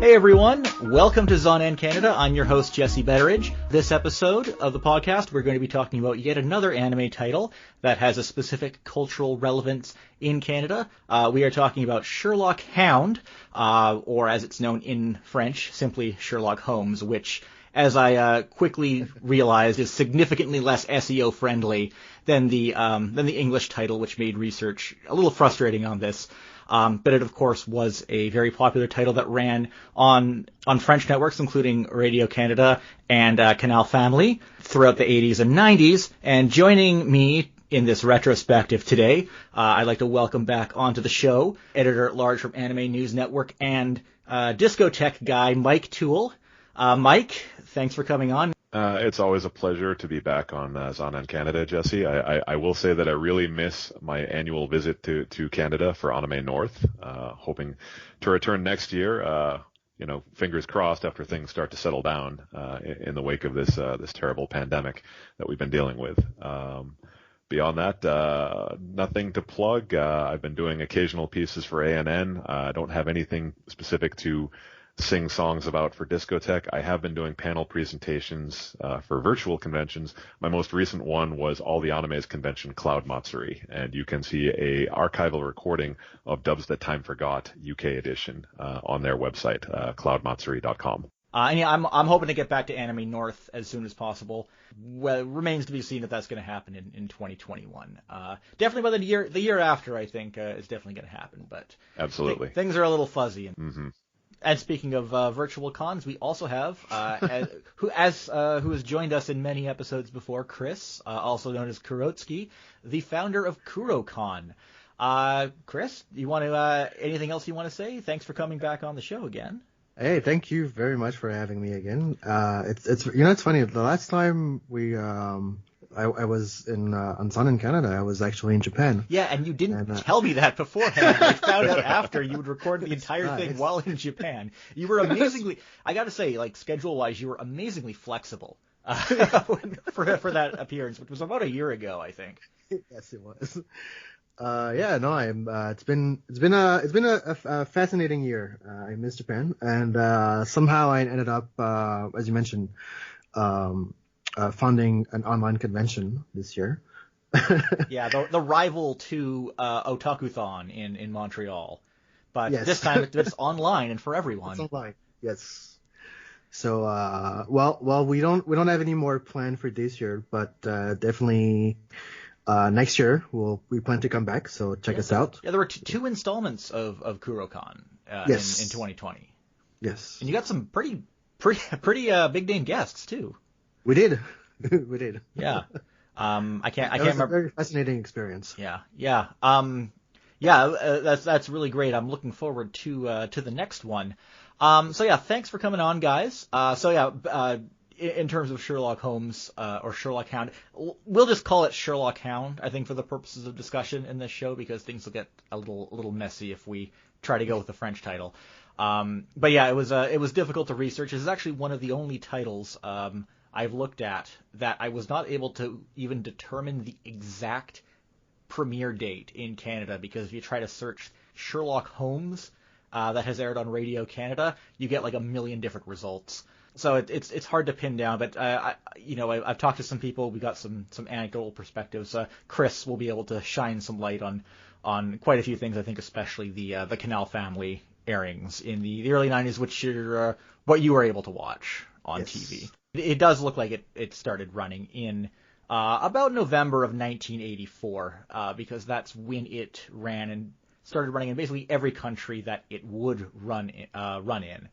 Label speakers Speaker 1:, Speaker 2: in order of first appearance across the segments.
Speaker 1: Hey everyone, welcome to Zonan Canada. I'm your host Jesse Betteridge. This episode of the podcast, we're going to be talking about yet another anime title that has a specific cultural relevance in Canada. We are talking about Sherlock Hound, or as it's known in French, simply Sherlock Holmes, which, as I quickly realized, is significantly less SEO friendly than the English title, which made research a little frustrating on this. But it, of course, was a very popular title that ran on French networks, including Radio Canada and Canal Family throughout the 80s and 90s. And joining me in this retrospective today, I'd like to welcome back onto the show editor-at-large from Anime News Network and discotheque guy Mike Toole. Mike, thanks for coming on.
Speaker 2: It's always a pleasure to be back on Zonan Canada, Jesse. I will say that I really miss my annual visit to Canada for Anime North. Hoping to return next year. Fingers crossed after things start to settle down in the wake of this terrible pandemic that we've been dealing with. Beyond that, nothing to plug. I've been doing occasional pieces for ANN. I don't have anything specific to sing songs about for discotheque. I have been doing panel presentations for virtual conventions. My most recent one was All the Animes convention Cloud Matsuri, and you can see a archival recording of Dubs That Time Forgot UK edition on their website, cloudmatsuri.com.
Speaker 1: I'm hoping to get back to Anime North as soon as possible. Well, it remains to be seen if that's going to happen in 2021. Definitely by the year after, I think it's definitely going to happen. But
Speaker 2: absolutely,
Speaker 1: things are a little fuzzy.
Speaker 2: Mm-hmm.
Speaker 1: And speaking of virtual cons, we also have who has joined us in many episodes before, Chris, also known as Kurotsuki, the founder of KuroCon. Chris, you want to anything else you want to say? Thanks for coming back on the show again.
Speaker 3: Hey, thank you very much for having me again. It's funny. The last time I was on Sun in Canada, I was actually in Japan.
Speaker 1: Yeah, and you didn't tell me that beforehand. I found out after you would record the entire thing while in Japan. You were amazingly, I got to say, like schedule-wise, you were amazingly flexible for that appearance, which was about a year ago, I think.
Speaker 3: Yes, it was. It's been a fascinating year. I miss Japan, and somehow I ended up, as you mentioned, funding an online convention this year.
Speaker 1: Yeah, the rival to Otakuthon in Montreal, but
Speaker 3: yes.
Speaker 1: This time it's online and for everyone.
Speaker 3: It's online, yes. So, we don't have any more planned for this year, but definitely next year we plan to come back. So check us out.
Speaker 1: Yeah, there were two installments of KuroCon
Speaker 3: yes.
Speaker 1: in 2020.
Speaker 3: Yes,
Speaker 1: and you got some pretty big name guests too.
Speaker 3: We did. We did.
Speaker 1: Yeah. I can't
Speaker 3: remember.
Speaker 1: A
Speaker 3: very fascinating experience.
Speaker 1: Yeah. That's really great. I'm looking forward to the next one. Thanks for coming on, guys. In terms of Sherlock Holmes or Sherlock Hound, we'll just call it Sherlock Hound, I think, for the purposes of discussion in this show, because things will get a little messy if we try to go with the French title. It was difficult to research. This is actually one of the only titles I've looked at that I was not able to even determine the exact premiere date in Canada, because if you try to search Sherlock Holmes that has aired on Radio Canada, you get like a million different results. So it's hard to pin down, but I've talked to some people. We got some anecdotal perspectives. Chris will be able to shine some light on quite a few things. I think especially the Canal Family airings in the early 90s, which are what you were able to watch on TV. It does look like it started running in about November of 1984, because that's when it ran and started running in basically every country that it would run in.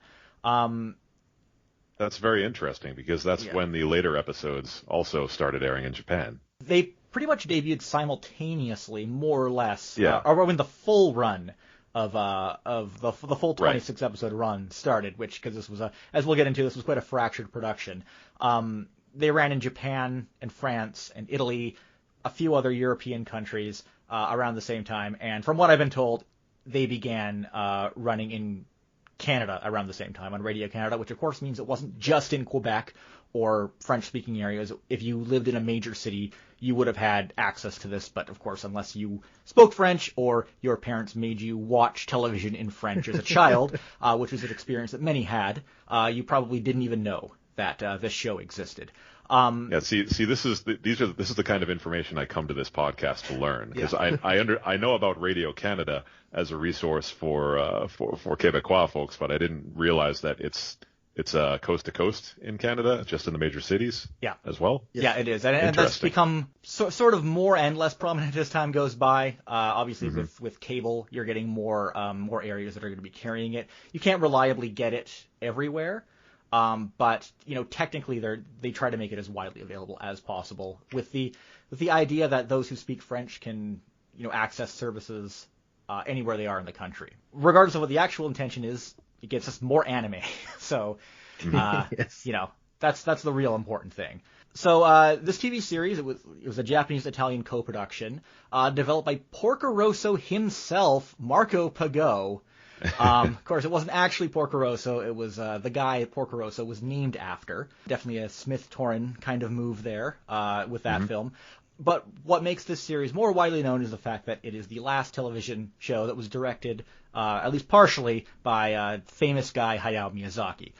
Speaker 2: That's very interesting, because that's when the later episodes also started airing in Japan.
Speaker 1: They pretty much debuted simultaneously, more or less,
Speaker 2: or
Speaker 1: when the full run of the full 26 episode run started, because this was as we'll get into, this was quite a fractured production. They ran in Japan and France and Italy, a few other European countries around the same time, and from what I've been told, they began running in Canada around the same time on Radio Canada, which of course means it wasn't just in Quebec or French-speaking areas. If you lived in a major city, you would have had access to this, but of course, unless you spoke French or your parents made you watch television in French as a child, which was an experience that many had, you probably didn't even know that this show existed.
Speaker 2: This is the kind of information I come to this podcast to learn, because I know about Radio Canada as a resource for Quebecois folks, but I didn't realize that it's coast to coast in Canada, just in the major cities. As well.
Speaker 1: Yeah, it is, and that's become sort of more and less prominent as time goes by. Obviously, with cable, you're getting more areas that are going to be carrying it. You can't reliably get it everywhere. But technically they try to make it as widely available as possible, with the idea that those who speak French can access services anywhere they are in the country, regardless of what the actual intention is. It gets us more anime, so
Speaker 3: yes.
Speaker 1: That's the real important thing. So this TV series, it was a Japanese-Italian co-production, developed by Porco Rosso himself, Marco Pagot. Of course, it wasn't actually Porco Rosso. It was the guy Porco Rosso was named after. Definitely a Smith-Torrin kind of move there with that film. But what makes this series more widely known is the fact that it is the last television show that was directed, at least partially, by famous guy Hayao Miyazaki.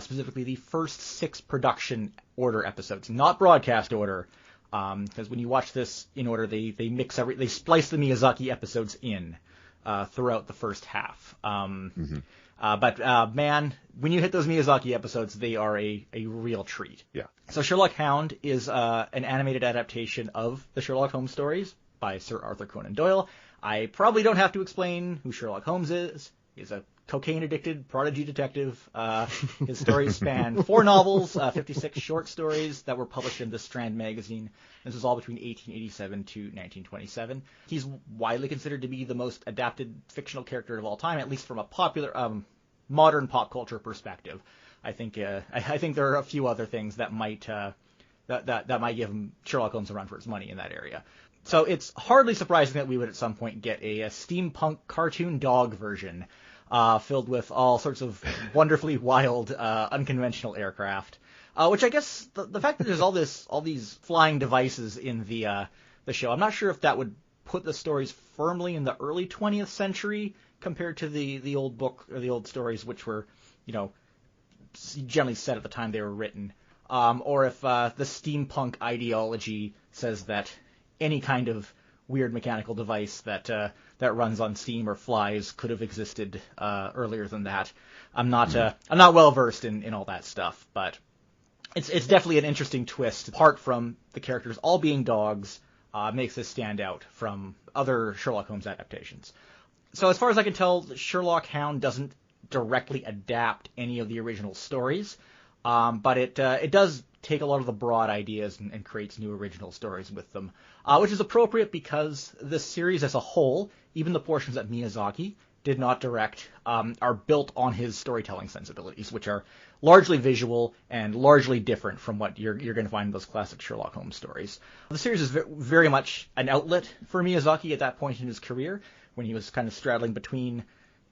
Speaker 1: Specifically, the first 6 production order episodes, not broadcast order, because when you watch this in order, they splice the Miyazaki episodes in throughout the first half. But man, when you hit those Miyazaki episodes, they are a real treat.
Speaker 2: Yeah.
Speaker 1: So Sherlock Hound is an animated adaptation of the Sherlock Holmes stories by Sir Arthur Conan Doyle. I probably don't have to explain who Sherlock Holmes is. He's a cocaine-addicted prodigy detective. His stories span 4 novels, 56 short stories that were published in the Strand magazine. This was all between 1887 to 1927. He's widely considered to be the most adapted fictional character of all time, at least from a popular, modern pop culture perspective. I think there are a few other things that might that might give him Sherlock Holmes a run for his money in that area. So it's hardly surprising that we would at some point get a steampunk cartoon dog version, filled with all sorts of wonderfully wild, unconventional aircraft. Which I guess the fact that there's all these flying devices in the show, I'm not sure if that would put the stories firmly in the early 20th century compared to the old book or the old stories, which were, generally set at the time they were written, or if the steampunk ideology says that any kind of weird mechanical device that runs on steam or flies could have existed earlier than that. I'm not well versed in all that stuff, but it's definitely an interesting twist. Apart from the characters all being dogs, makes this stand out from other Sherlock Holmes adaptations. So as far as I can tell, Sherlock Hound doesn't directly adapt any of the original stories, but it does take a lot of the broad ideas and creates new original stories with them, which is appropriate because the series as a whole, even the portions that Miyazaki did not direct, are built on his storytelling sensibilities, which are largely visual and largely different from what you're going to find in those classic Sherlock Holmes stories. The series is very much an outlet for Miyazaki at that point in his career, when he was kind of straddling between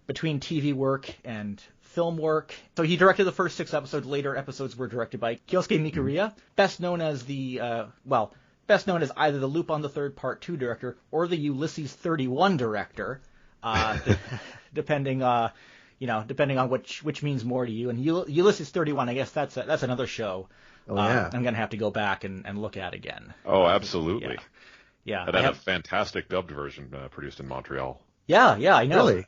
Speaker 1: TV work and film work. So he directed the first 6 episodes. Later episodes were directed by Kyosuke Mikuriya, best known as either the Lupin the Third Part 2 director or the Ulysses 31 director, depending on which means more to you. And Ulysses 31, I guess that's another show.
Speaker 3: Oh yeah.
Speaker 1: I'm gonna have to go back and look at again.
Speaker 2: Oh, absolutely.
Speaker 1: Yeah.
Speaker 2: And I have a fantastic dubbed version produced in Montreal.
Speaker 1: Yeah, I know.
Speaker 3: Really?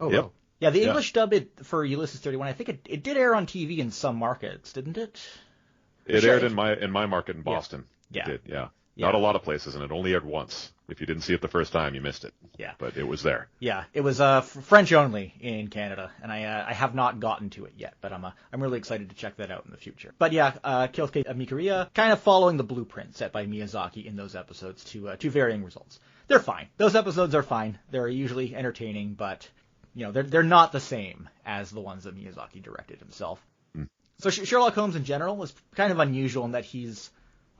Speaker 3: Oh,
Speaker 2: Yep.
Speaker 3: wow.
Speaker 1: Yeah, the English dub for Ulysses 31, I think it did air on TV in some markets, didn't it?
Speaker 2: It aired in my market in Boston.
Speaker 1: Yeah.
Speaker 2: It did, yeah.
Speaker 1: Yeah.
Speaker 2: Not a lot of places, and it only aired once. If you didn't see it the first time, you missed it.
Speaker 1: Yeah.
Speaker 2: But it was there.
Speaker 1: Yeah, it was French only in Canada, and I have not gotten to it yet, but I'm really excited to check that out in the future. But yeah, Kyosuke Mikuriya, kind of following the blueprint set by Miyazaki in those episodes to varying results. They're fine. Those episodes are fine. They're usually entertaining, but they're not the same as the ones that Miyazaki directed himself. So Sherlock Holmes in general was kind of unusual in that he's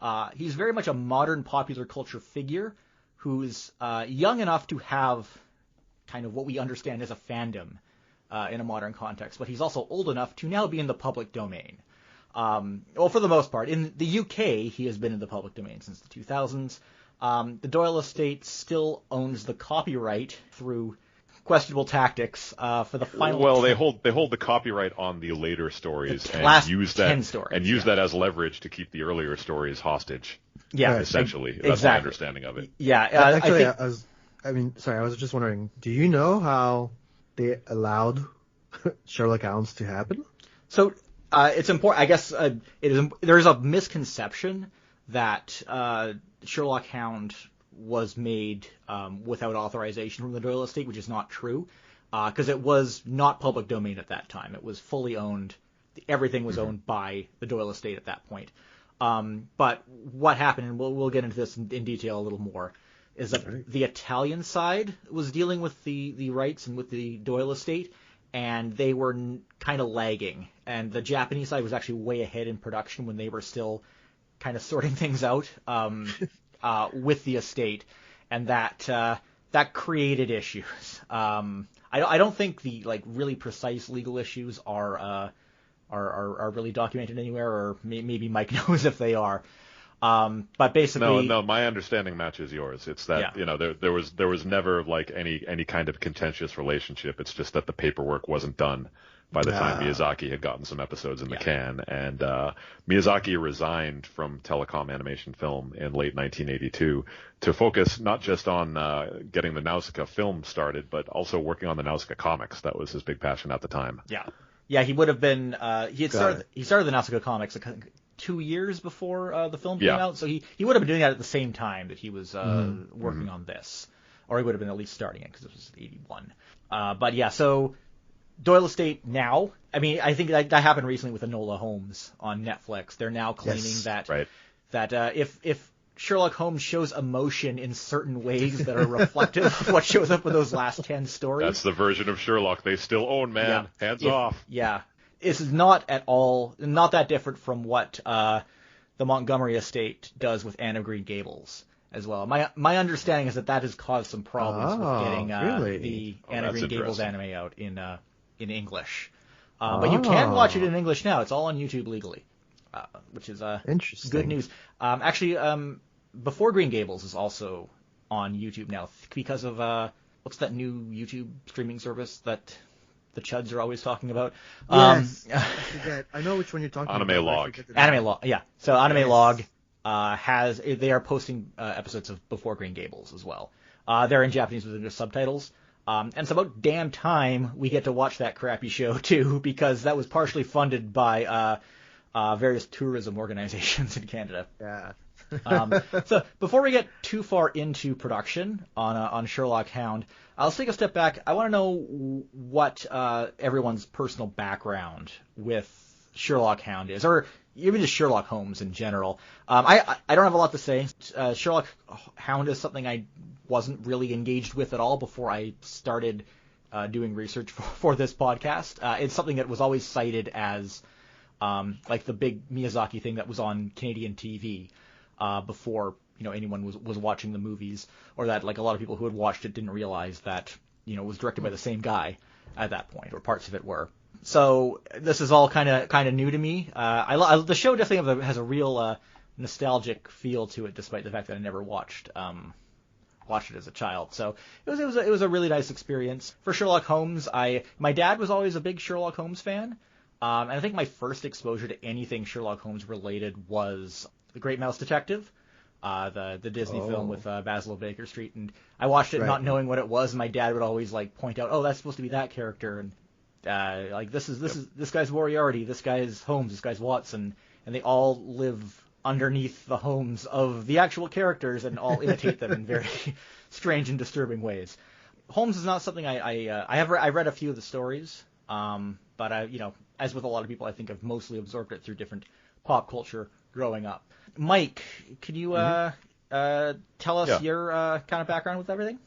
Speaker 1: very much a modern popular culture figure who's young enough to have kind of what we understand as a fandom in a modern context, but he's also old enough to now be in the public domain. Well, for the most part. In the UK, he has been in the public domain since the 2000s. The Doyle estate still owns the copyright through questionable tactics for the final.
Speaker 2: Well, they hold the copyright on the later stories
Speaker 1: last
Speaker 2: and use
Speaker 1: 10
Speaker 2: that
Speaker 1: stories,
Speaker 2: that as leverage to keep the earlier stories hostage.
Speaker 1: Yeah,
Speaker 2: essentially, that's
Speaker 1: exactly.
Speaker 2: my understanding of it.
Speaker 1: Yeah,
Speaker 3: actually, I was just wondering, do you know how they allowed Sherlock Hounds to happen?
Speaker 1: So it's important. I guess there is a misconception that Sherlock Hound was made without authorization from the Doyle estate, which is not true, because it was not public domain at that time. It was fully owned. Everything was owned by the Doyle estate at that point. But what happened, and we'll get into this in detail a little more, is that the Italian side was dealing with the rights and with the Doyle estate, and they were kind of lagging. And the Japanese side was actually way ahead in production when they were still kind of sorting things out with the estate, and that created issues. I don't think the really precise legal issues are really documented anywhere, or maybe Mike knows if they are. But basically,
Speaker 2: no, my understanding matches yours. It's that there was never any kind of contentious relationship. It's just that the paperwork wasn't done by the time Miyazaki had gotten some episodes in the can, and Miyazaki resigned from telecom animation film in late 1982 to focus not just on getting the Nausicaa film started, but also working on the Nausicaa comics. That was his big passion at the time.
Speaker 1: Yeah, he would have been. He started the Nausicaa comics 2 years before the film came out, so he would have been doing that at the same time that he was working on this, or he would have been at least starting it because it was 81. But yeah, so Doyle estate now. I mean, I think that happened recently with Enola Holmes on Netflix. They're now claiming that if Sherlock Holmes shows emotion in certain ways that are reflective of what shows up in those last 10 stories.
Speaker 2: That's the version of Sherlock they still own, man.
Speaker 1: Yeah.
Speaker 2: Hands off.
Speaker 1: Yeah. This is not that different from what the Montgomery estate does with Anne of Green Gables as well. My understanding is that has caused some problems with getting the Anne of Green Gables anime out in English. But you can watch it in English now. It's all on YouTube legally, which is
Speaker 3: interesting.
Speaker 1: Good news. Actually, Before Green Gables is also on YouTube now because of what's that new YouTube streaming service that the Chuds are always talking about?
Speaker 3: Yes, I forget. I know which one you're talking
Speaker 2: Anime
Speaker 3: about.
Speaker 2: Log.
Speaker 1: Anime Log, yeah. So Anime Log they are posting episodes of Before Green Gables as well. They're in Japanese with English subtitles. And it's about damn time we get to watch that crappy show too, because that was partially funded by various tourism organizations in Canada.
Speaker 3: Yeah.
Speaker 1: So before we get too far into production on Sherlock Hound, let's take a step back. I want to know what everyone's personal background with Sherlock Hound is, or even just Sherlock Holmes in general. I don't have a lot to say. Sherlock Hound is something I wasn't really engaged with at all before I started doing research for this podcast. It's something that was always cited as the big Miyazaki thing that was on Canadian TV before anyone was watching the movies, or that a lot of people who had watched it didn't realize that it was directed by the same guy at that point, or parts of it were. So this is all kind of new to me. The show definitely has a real nostalgic feel to it, despite the fact that I never watched it as a child. So it was a really nice experience. For Sherlock Holmes, my dad was always a big Sherlock Holmes fan, and I think my first exposure to anything Sherlock Holmes related was The Great Mouse Detective, the Disney film with Basil of Baker Street, and I watched it not knowing what it was, and my dad would always point out, oh, that's supposed to be that character, and this guy's Moriarty, this guy's Holmes, this guy's Watson, and they all live underneath the homes of the actual characters and all imitate them in very strange and disturbing ways. Holmes is not something I read a few of the stories, but as with a lot of people, I think I've mostly absorbed it through different pop culture growing up. Mike, could you tell us your kind of background with everything?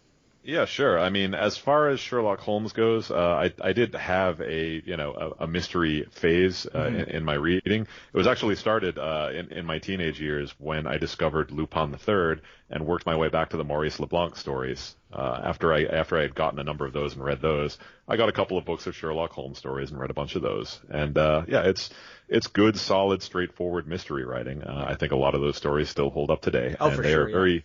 Speaker 2: Yeah, sure. I mean, as far as Sherlock Holmes goes, I did have a mystery phase in my reading. It was actually started in my teenage years when I discovered Lupin the Third and worked my way back to the Maurice Leblanc stories. After I had gotten a number of those and read those, I got a couple of books of Sherlock Holmes stories and read a bunch of those. And yeah, it's good, solid, straightforward mystery writing. I think a lot of those stories still hold up today,
Speaker 1: Oh,
Speaker 2: and
Speaker 1: for
Speaker 2: they
Speaker 1: sure,
Speaker 2: are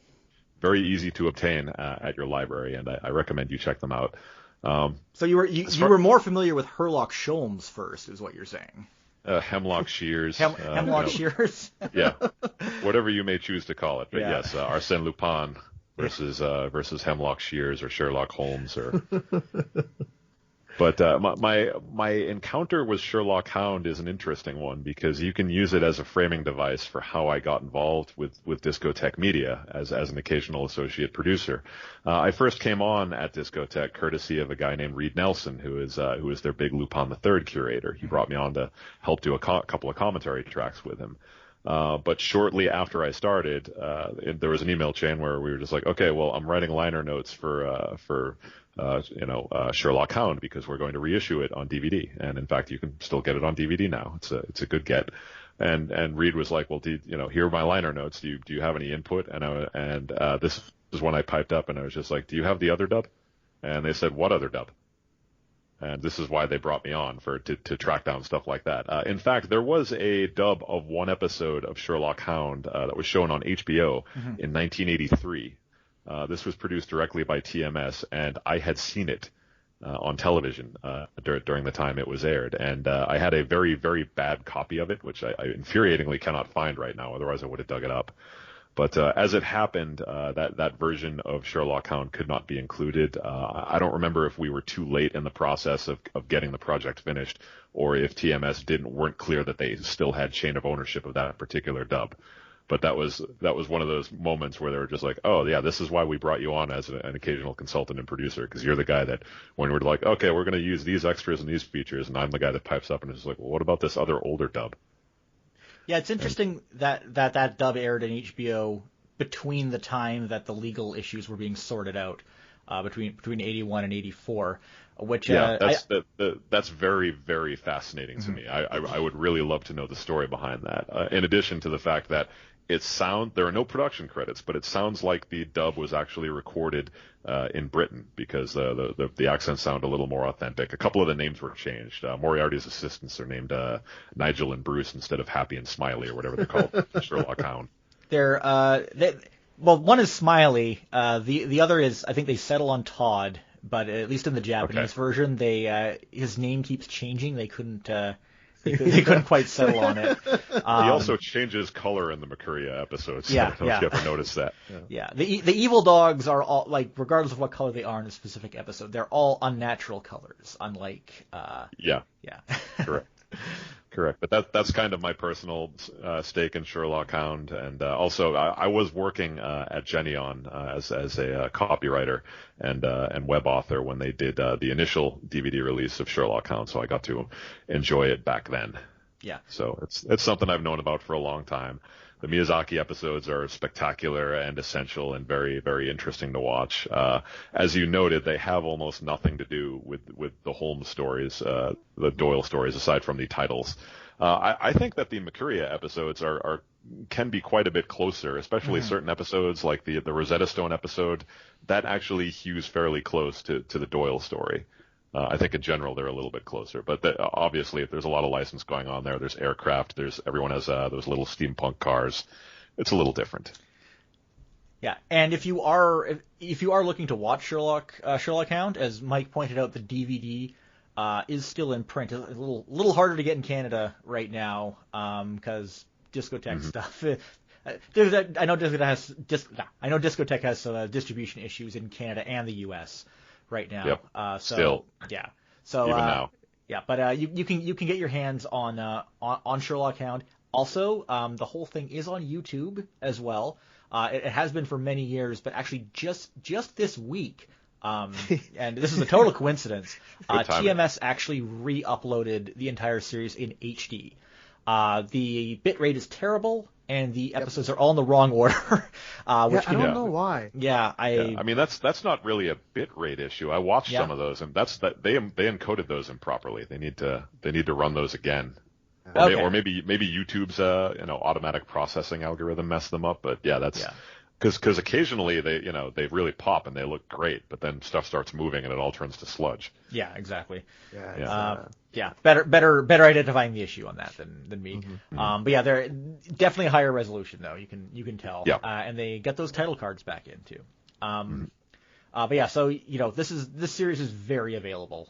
Speaker 2: very easy to obtain at your library, and I recommend you check them out.
Speaker 1: So you were more familiar with Sherlock Holmes first, is what you're saying?
Speaker 2: Hemlock Shears.
Speaker 1: Hemlock Shears?
Speaker 2: Yeah, whatever you may choose to call it. But
Speaker 1: Yeah.
Speaker 2: yes, Arsène Lupin versus Hemlock Shears or Sherlock Holmes or. But my encounter with Sherlock Hound is an interesting one because you can use it as a framing device for how I got involved with Discotheque Media as an occasional associate producer. I first came on at Discotheque courtesy of a guy named Reed Nelson, who is their big Lupin III curator. He brought me on to help do a couple of commentary tracks with him. But shortly after I started, there was an email chain where we were just like, okay, well, I'm writing liner notes for Sherlock Hound because we're going to reissue it on DVD. And in fact, you can still get it on DVD now. It's a good get. And Reed was like, well, here are my liner notes. Do you have any input? And this is when I piped up and I was just like, do you have the other dub? And they said, what other dub? And this is why they brought me on to track down stuff like that. In fact, there was a dub of one episode of Sherlock Hound that was shown on HBO in 1983. This was produced directly by TMS, and I had seen it on television during the time it was aired. And I had a very, very bad copy of it, which I infuriatingly cannot find right now. Otherwise, I would have dug it up. But as it happened, that version of Sherlock Hound could not be included. I don't remember if we were too late in the process of getting the project finished, or if TMS weren't clear that they still had chain of ownership of that particular dub. But that was one of those moments where they were just like, oh yeah, this is why we brought you on as an occasional consultant and producer, because you're the guy that when we're like, okay, we're going to use these extras and these features, and I'm the guy that pipes up and is like, well, what about this other older dub?
Speaker 1: Yeah, it's interesting that dub aired in HBO between the time that the legal issues were being sorted out, between 81 and 84, which that's very, very fascinating to me. I would really love to know the story behind that. In addition to the fact that there are no production credits, but it sounds like the dub was actually recorded in Britain because the accents sound a little more authentic. A couple of the names were changed. Moriarty's assistants are named Nigel and Bruce instead of Happy and Smiley or whatever they're called. Sherlock Hound. Well, one is Smiley. The other is, I think they settle on Todd, but at least in the Japanese version, his name keeps changing. They couldn't quite settle on it.
Speaker 2: He also changes color in the Mikuriya episodes.
Speaker 1: Yeah,
Speaker 2: I don't know if you ever noticed that.
Speaker 1: Yeah. The evil dogs are all, like, regardless of what color they are in a specific episode, they're all unnatural colors, unlike.
Speaker 2: Yeah. Correct. But that's kind of my personal stake in Sherlock Hound. And also, I was working at Geneon as a copywriter and web author when they did the initial DVD release of Sherlock Hound, so I got to enjoy it back then.
Speaker 1: Yeah.
Speaker 2: So it's something I've known about for a long time. The Miyazaki episodes are spectacular and essential and very, very interesting to watch. As you noted, they have almost nothing to do with the Holmes stories, the Doyle stories, aside from the titles. I think that the Mikuriya episodes can be quite a bit closer, especially certain episodes like the Rosetta Stone episode. That actually hews fairly close to the Doyle story. I think in general they're a little bit closer, but obviously if there's a lot of license going on there, there's aircraft, everyone has those little steampunk cars. It's a little different.
Speaker 1: Yeah, and if you are looking to watch Sherlock Hound, as Mike pointed out, the DVD is still in print. It's a little harder to get in Canada right now because Discotheque stuff. I know Discotheque has some distribution issues in Canada and the U.S. right now.
Speaker 2: Yep. Still.
Speaker 1: Yeah. So
Speaker 2: even now.
Speaker 1: Yeah, but you can get your hands on Sherlock Hound. Also, the whole thing is on YouTube as well. It has been for many years, but actually just this week, and this is a total coincidence, TMS actually re-uploaded the entire series in HD. The bitrate is terrible, and the episodes are all in the wrong order. Which
Speaker 3: I don't know why.
Speaker 1: Yeah,
Speaker 2: I mean, that's not really a bit rate issue. I watched some of those, and they encoded those improperly. They need to run those again. Or maybe YouTube's automatic processing algorithm messed them up. But that's because occasionally they really pop and they look great, but then stuff starts moving and it all turns to sludge.
Speaker 1: Yeah, exactly.
Speaker 3: Yeah.
Speaker 1: Better identifying the issue on that than me.
Speaker 2: Mm-hmm.
Speaker 1: But yeah, they're definitely a higher resolution though. You can tell.
Speaker 2: Yeah.
Speaker 1: And they get those title cards back in too. But yeah, so this series is very available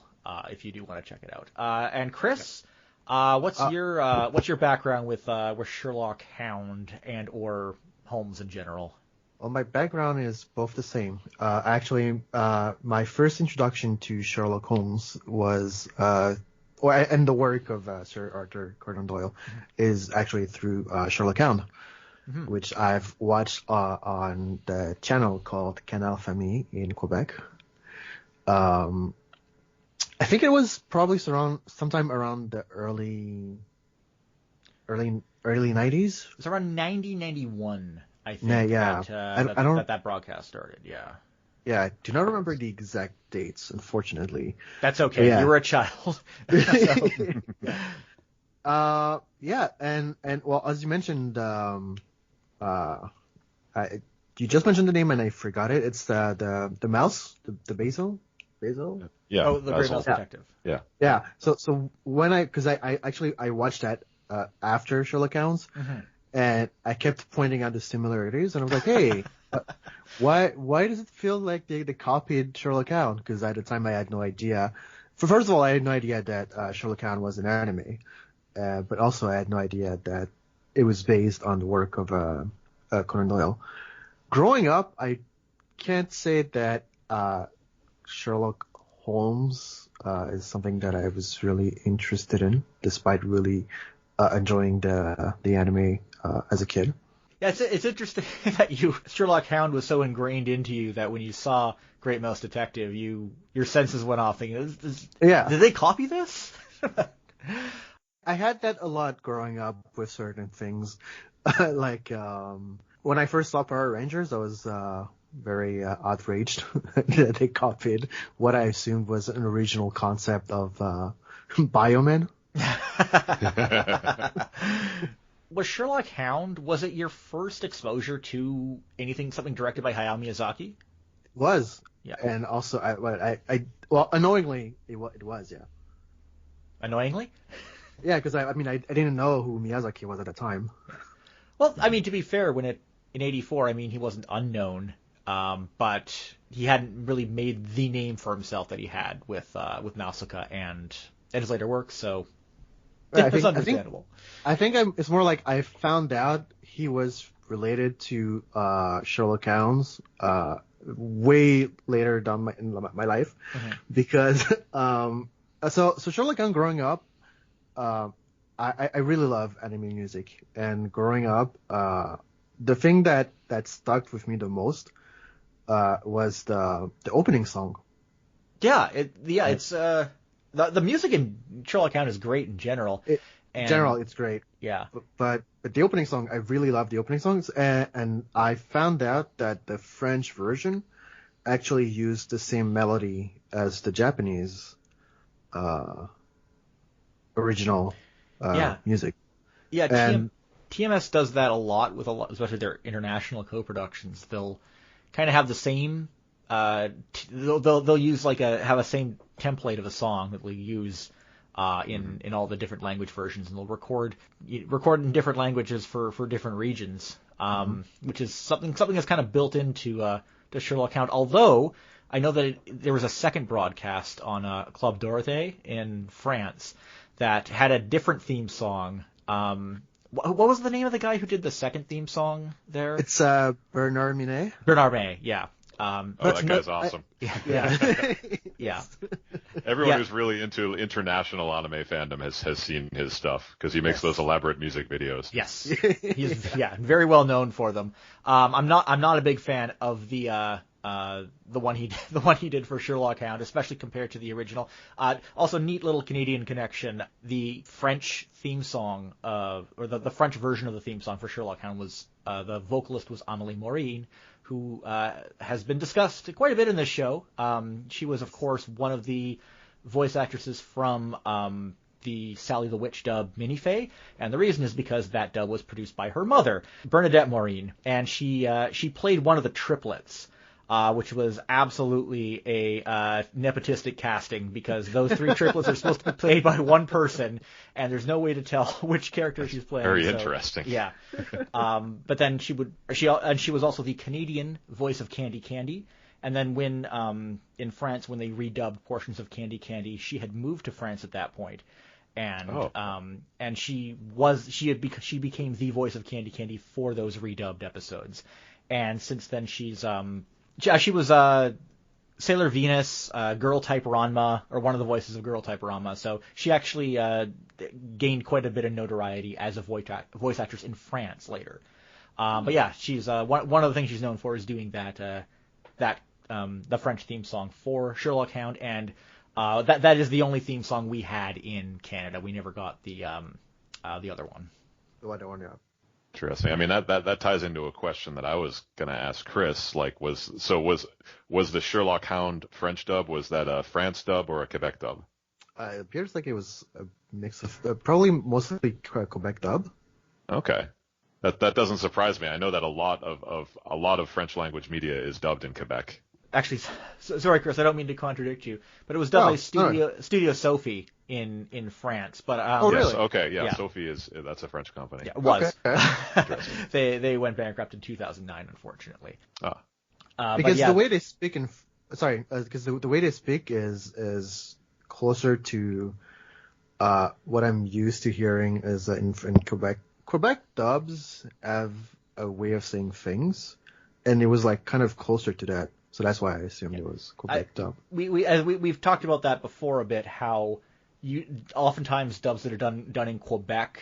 Speaker 1: if you do want to check it out. And Chris. What's your background with Sherlock Hound and or Holmes in general?
Speaker 3: Well, my background is both the same. Actually, my first introduction to Sherlock Holmes was, and the work of Sir Arthur Conan Doyle is actually through Sherlock Hound, which I've watched on the channel called Canal Famille in Quebec. I think it was probably sometime around the early 90s.
Speaker 1: It's around 90-91, I think.
Speaker 3: Yeah.
Speaker 1: That broadcast started. Yeah.
Speaker 3: Yeah, I do not remember the exact dates, unfortunately.
Speaker 1: That's okay. Yeah. You were a child.
Speaker 3: And well, as you mentioned, you just mentioned the name and I forgot it. It's the mouse, the Basil.
Speaker 2: Yeah.
Speaker 1: Oh, the Great Mouse Detective.
Speaker 2: Yeah.
Speaker 3: Yeah. So when I watched that after Sherlock Holmes, and I kept pointing out the similarities, and I was like, hey, why does it feel like they copied Sherlock Holmes? Because at the time I had no idea. First of all, I had no idea that Sherlock Holmes was an anime, but also I had no idea that it was based on the work of Conan Doyle. Growing up, I can't say that Sherlock Holmes is something that I was really interested in, despite really enjoying the anime as a kid.
Speaker 1: Yeah, it's interesting that Sherlock Hound was so ingrained into you that when you saw Great Mouse Detective, your senses went off thinking, did they copy this?
Speaker 3: I had that a lot growing up with certain things. Like when I first saw Power Rangers, I was very outraged that they copied what I assumed was an original concept of Bioman.
Speaker 1: Was Sherlock Hound, was it your first exposure to something directed by Hayao Miyazaki?
Speaker 3: It was.
Speaker 1: Yeah.
Speaker 3: And also, annoyingly, it was, yeah.
Speaker 1: Annoyingly?
Speaker 3: Yeah, because I didn't know who Miyazaki was at the time.
Speaker 1: Well, I mean, to be fair, in '84, he wasn't unknown, but he hadn't really made the name for himself that he had with Nausicaa and his later work, so it's understandable.
Speaker 3: I think it's more like I found out he was related to Sherlock Holmes way later down in my life, because so Sherlock Holmes growing up, I really love anime music, and growing up, the thing that stuck with me the most was the opening song.
Speaker 1: Yeah, it's the music in Sherlock Hound is great in general.
Speaker 3: It's great.
Speaker 1: Yeah.
Speaker 3: But the opening song, I really love the opening songs, and I found out that the French version actually used the same melody as the Japanese original music.
Speaker 1: Yeah, TMS does that a lot especially their international co-productions. They'll kind of have the same. They'll use have a same template of a song that we use in all the different language versions, and they'll record in different languages for different regions, which is something that's kind of built into to Sherlock Hound. Although I know that there was a second broadcast on Club Dorothée in France that had a different theme song. What was the name of the guy who did the second theme song there?
Speaker 3: It's Bernard Minet.
Speaker 1: Bernard Minet, yeah.
Speaker 2: That guy's awesome.
Speaker 1: Yeah. Yeah.
Speaker 2: Everyone who's really into international anime fandom has seen his stuff because he makes those elaborate music videos.
Speaker 1: Yes. He's very well known for them. I'm not a big fan of the the one he did for Sherlock Hound, especially compared to the original. Also, neat little Canadian connection. The French theme song, or the French version of the theme song for Sherlock Hound was the vocalist was Amélie Maureen, who has been discussed quite a bit in this show. She was, of course, one of the voice actresses from the Sally the Witch dub Minifay, and the reason is because that dub was produced by her mother, Bernadette Maureen, and she played one of the triplets, which was absolutely a nepotistic casting, because those three triplets are supposed to be played by one person, and there's no way to tell which character she's playing.
Speaker 2: Very interesting.
Speaker 1: Yeah. But then she was also the Canadian voice of Candy Candy. And then when in France, when they redubbed portions of Candy Candy, she had moved to France at that point, and she became the voice of Candy Candy for those redubbed episodes. And since then, she was Sailor Venus, Girl Type Ranma, or one of the voices of Girl Type Ranma. So she actually gained quite a bit of notoriety as a voice actress in France later. But yeah, she's one of the things she's known for is doing the French theme song for Sherlock Hound, and that is the only theme song we had in Canada. We never got the other one.
Speaker 3: The other one, yeah.
Speaker 2: Interesting. I mean, that ties into a question that I was going to ask Chris. Like, was the Sherlock Hound French dub, was that a France dub or a Quebec dub?
Speaker 3: It appears like it was a mix of probably mostly Quebec dub.
Speaker 2: Okay. That doesn't surprise me. I know that a lot of French language media is dubbed in Quebec.
Speaker 1: Actually, sorry, Chris, I don't mean to contradict you, but it was dubbed by Studio Sophie in France. But
Speaker 3: oh, really?
Speaker 2: Yes, okay, yeah. Sophie that's a French company.
Speaker 1: Yeah, it was.
Speaker 3: Okay.
Speaker 1: They went bankrupt in 2009, unfortunately.
Speaker 3: Because the way they speak because the way they speak is closer to what I'm used to hearing is in Quebec. Quebec dubs have a way of saying things, and it was like kind of closer to that. So that's why I assumed it was Quebec dub.
Speaker 1: We've talked about that before a bit, how oftentimes dubs that are done in Quebec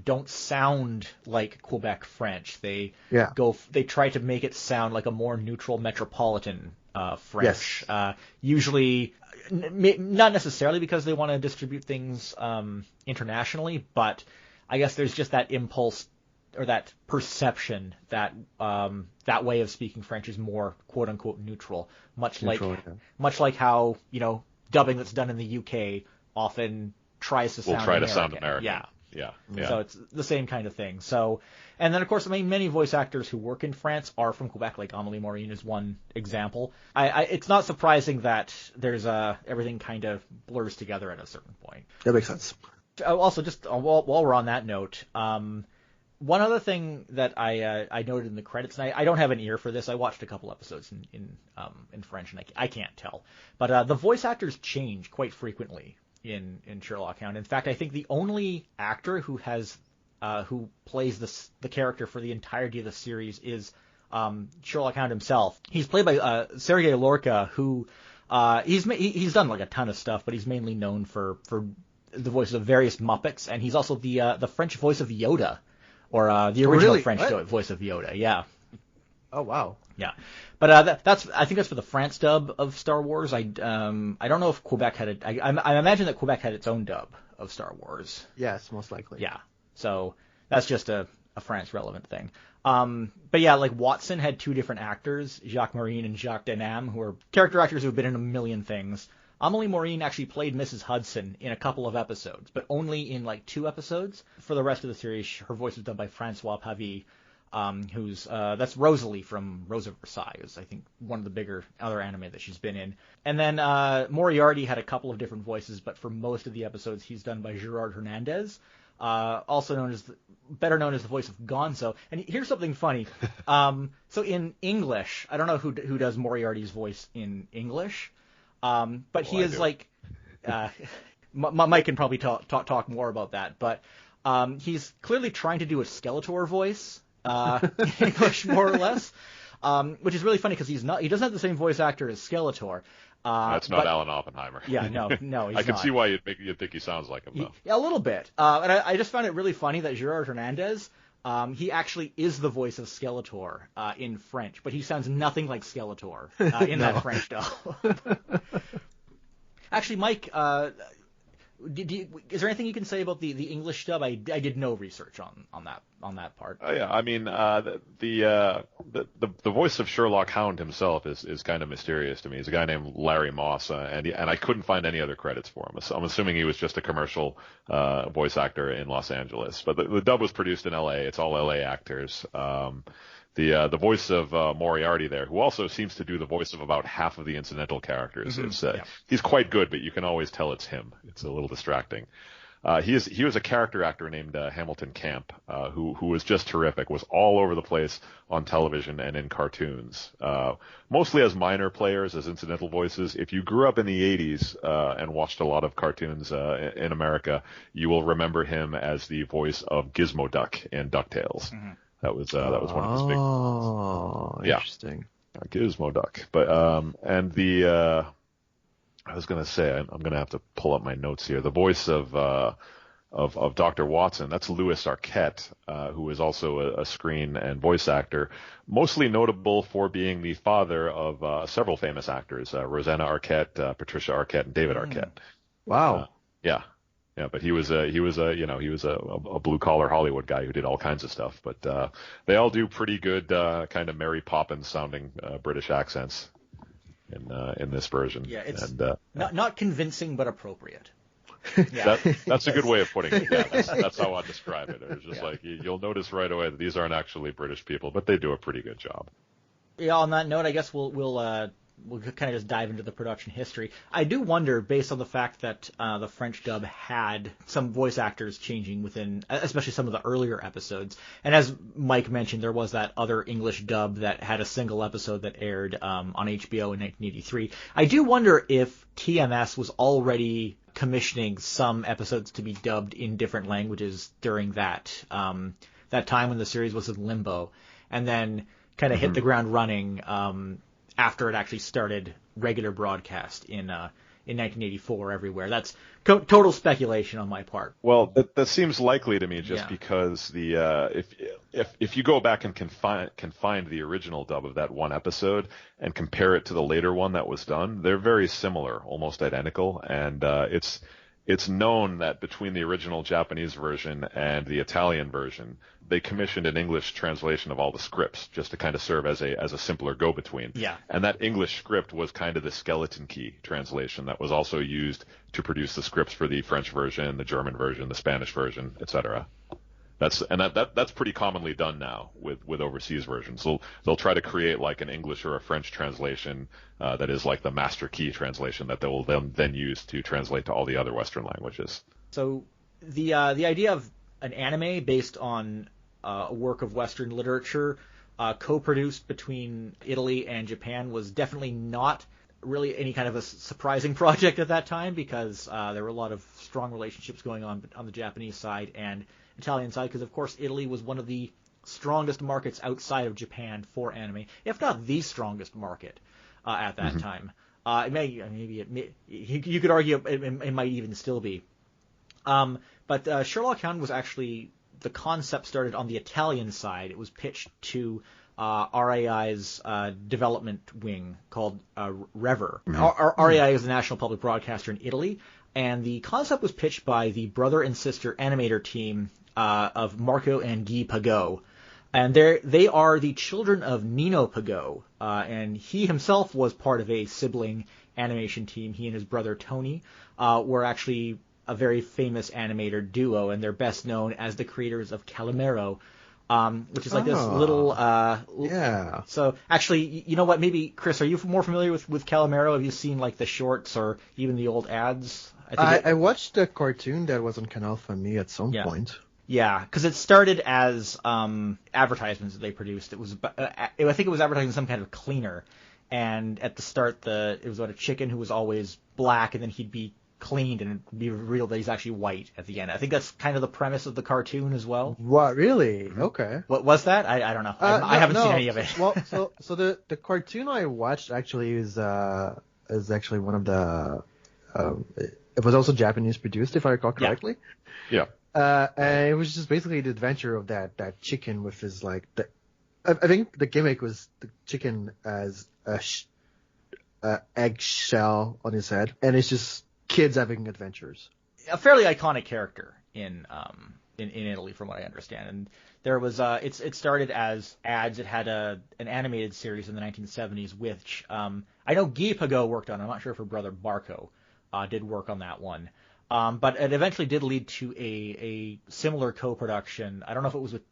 Speaker 1: don't sound like Quebec French. They try to make it sound like a more neutral metropolitan French.
Speaker 3: Yes.
Speaker 1: Usually, not necessarily because they want to distribute things internationally, but I guess there's just that impulse or that perception that that way of speaking French is more quote unquote neutral, much like how dubbing that's done in the UK often tries to sound American.
Speaker 2: Yeah.
Speaker 1: So it's the same kind of thing. So, and then of course, I mean, many voice actors who work in France are from Quebec, like Amélie Maureen is one example. It's not surprising that there's everything kind of blurs together at a certain point.
Speaker 3: That makes sense.
Speaker 1: Also, just while we're on that note, one other thing that I noted in the credits, and I don't have an ear for this. I watched a couple episodes in French, and I can't tell. But the voice actors change quite frequently in Sherlock Hound. In fact, I think the only actor who plays the character for the entirety of the series is Sherlock Hound himself. He's played by Sergei Lorca, who he's done like a ton of stuff, but he's mainly known for the voices of various Muppets, and he's also the French voice of Yoda, or the original French voice of Yoda. Yeah.
Speaker 3: Oh wow.
Speaker 1: Yeah, but I think that's for the France dub of Star Wars. I don't know if Quebec had it. I imagine that Quebec had its own dub of Star Wars.
Speaker 3: Yes, most likely.
Speaker 1: Yeah. So that's just a France relevant thing. But yeah, like Watson had two different actors, Jacques Marine and Jacques Denham, who are character actors who have been in a million things. Amélie Maureen actually played Mrs. Hudson in a couple of episodes, but only in like 2 episodes. For the rest of the series, her voice was done by Francois Pavie, who's that's Rosalie from Rosa Versailles, is I think one of the bigger other anime that she's been in. And then Moriarty had a couple of different voices, but for most of the episodes, he's done by Gerard Hernandez, also better known as the voice of Gonzo. And here's something funny. So in English, I don't know who does Moriarty's voice in English. But he is like, Mike can probably talk more about that, but he's clearly trying to do a Skeletor voice in English, more or less, which is really funny because he doesn't have the same voice actor as Skeletor.
Speaker 2: That's not Alan Oppenheimer.
Speaker 1: Yeah, no, he's
Speaker 2: I can
Speaker 1: not.
Speaker 2: see why you'd think he sounds like him, though.
Speaker 1: Yeah, a little bit. And I just found it really funny that Gerard Hernandez he actually is the voice of Skeletor in French, but he sounds nothing like Skeletor in that French dub. Actually, Mike, is there anything you can say about the English dub? I did no research on that part.
Speaker 2: Yeah, I mean, the voice of Sherlock Hound himself is kind of mysterious to me. He's a guy named Larry Moss, and I couldn't find any other credits for him. So I'm assuming he was just a commercial voice actor in Los Angeles. But the dub was produced in L.A. It's all L.A. actors. The voice of Moriarty there, who also seems to do the voice of about half of the incidental characters. He's quite good, but you can always tell it's him. It's a little distracting. He was a character actor named Hamilton Camp, who was just terrific, was all over the place on television and in cartoons, mostly as minor players, as incidental voices. If you grew up in the 80s and watched a lot of cartoons in America, you will remember him as the voice of Gizmo Duck in DuckTales. Mm-hmm. That was one of his big.
Speaker 3: Oh, interesting.
Speaker 2: Yeah, Gizmo Duck. But I was going to say, I'm going to have to pull up my notes here. The voice of Dr. Watson, that's Louis Arquette, who is also a screen and voice actor, mostly notable for being the father of several famous actors, Rosanna Arquette, Patricia Arquette, and David Arquette.
Speaker 3: Wow.
Speaker 2: Yeah, but he was a blue collar Hollywood guy who did all kinds of stuff. But they all do pretty good kind of Mary Poppins sounding British accents in this version.
Speaker 1: Yeah, it's not convincing but appropriate.
Speaker 2: Yeah. That's a good way of putting it. Yeah, that's how I describe it. It's just like you'll notice right away that these aren't actually British people, but they do a pretty good job.
Speaker 1: Yeah. On that note, I guess we'll kind of just dive into the production history. I do wonder, based on the fact that the French dub had some voice actors changing within, especially some of the earlier episodes. And as Mike mentioned, there was that other English dub that had a single episode that aired on HBO in 1983. I do wonder if TMS was already commissioning some episodes to be dubbed in different languages during that time when the series was in limbo, and then kind of hit the ground running after it actually started regular broadcast in 1984 everywhere. That's total speculation on my part.
Speaker 2: Well, that seems likely to me just because if you go back and can find the original dub of that one episode and compare it to the later one that was done, they're very similar, almost identical, and it's known that between the original Japanese version and the Italian version, they commissioned an English translation of all the scripts just to kind of serve as a simpler go-between.
Speaker 1: Yeah.
Speaker 2: And that English script was kind of the skeleton key translation that was also used to produce the scripts for the French version, the German version, the Spanish version, etc. That's pretty commonly done now with overseas versions. So they'll try to create like an English or a French translation that is like the master key translation that they will then use to translate to all the other Western languages.
Speaker 1: So the idea of an anime based on a work of Western literature co-produced between Italy and Japan was definitely not really any kind of a surprising project at that time, because there were a lot of strong relationships going on the Japanese side and Italian side, because of course Italy was one of the strongest markets outside of Japan for anime, if not the strongest market at that time. You could argue it might even still be. But Sherlock Hound was actually, the concept started on the Italian side. It was pitched to RAI's development wing called Rever. RAI is the national public broadcaster in Italy, and the concept was pitched by the brother and sister animator team of Marco and Guy Pagot. And they are the children of Nino Pagot, and he himself was part of a sibling animation team. He and his brother Tony were actually a very famous animator duo, and they're best known as the creators of Calimero, which is like this little...
Speaker 3: yeah.
Speaker 1: So, actually, you know what, maybe, Chris, are you more familiar with Calimero? Have you seen, like, the shorts or even the old ads?
Speaker 3: I watched a cartoon that was on Canal Famille at some point.
Speaker 1: Yeah, because it started as advertisements that they produced. It was, I think it was advertising some kind of cleaner, and at the start, it was about a chicken who was always black, and then he'd be cleaned, and it'd be revealed that he's actually white at the end. I think that's kind of the premise of the cartoon as well.
Speaker 3: What, really? Okay.
Speaker 1: What was that? I don't know. I haven't seen any of it.
Speaker 3: Well, so the cartoon I watched actually is actually one of the. It was also Japanese produced, if I recall correctly.
Speaker 2: Yeah.
Speaker 3: And it was just basically the adventure of that chicken with his I think the gimmick was the chicken as a eggshell on his head, and it's just kids having adventures.
Speaker 1: A fairly iconic character in Italy, from what I understand. And there was it started as ads. It had an animated series in the 1970s, which I know Guy Pagot worked on. I'm not sure if her brother Barco did work on that one. But it eventually did lead to a similar co-production. I don't know if it was with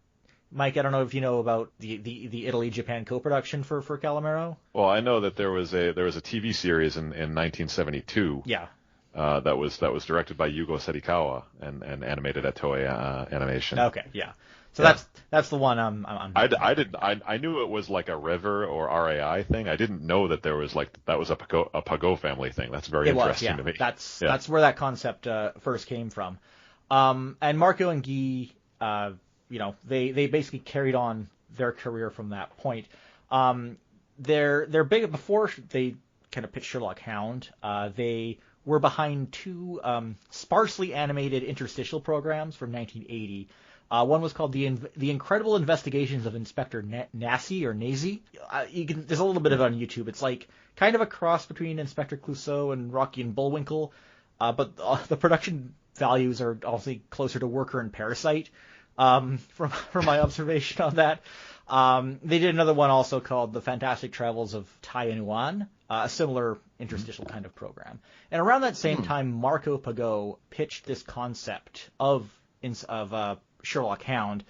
Speaker 1: Mike. I don't know if you know about the Italy-Japan co-production for Calamaro.
Speaker 2: Well, I know that there was a TV series in 1972.
Speaker 1: Yeah.
Speaker 2: That was directed by Yugo Setikawa and animated at Toei Animation.
Speaker 1: Okay, yeah. So
Speaker 2: yeah.
Speaker 1: that's the one
Speaker 2: I knew it was like a Rever or RAI thing. I didn't know that there was that was a Pagot family thing. That's very interesting to me.
Speaker 1: That's where that concept first came from. And Marco and Guy, they basically carried on their career from that point. They're big before they kind of pitched Sherlock Hound. They were behind two sparsely animated interstitial programs from 1980. One was called the Incredible Investigations of Inspector Nassie or Nazy. There's a little bit of it on YouTube. It's like kind of a cross between Inspector Clouseau and Rocky and Bullwinkle, but the production values are obviously closer to Worker and Parasite. From my observation on that. They did another one also called The Fantastic Travels of Tai and Yuan, a similar interstitial kind of program. And around that same time, Marco Pagot pitched this concept of Sherlock Hound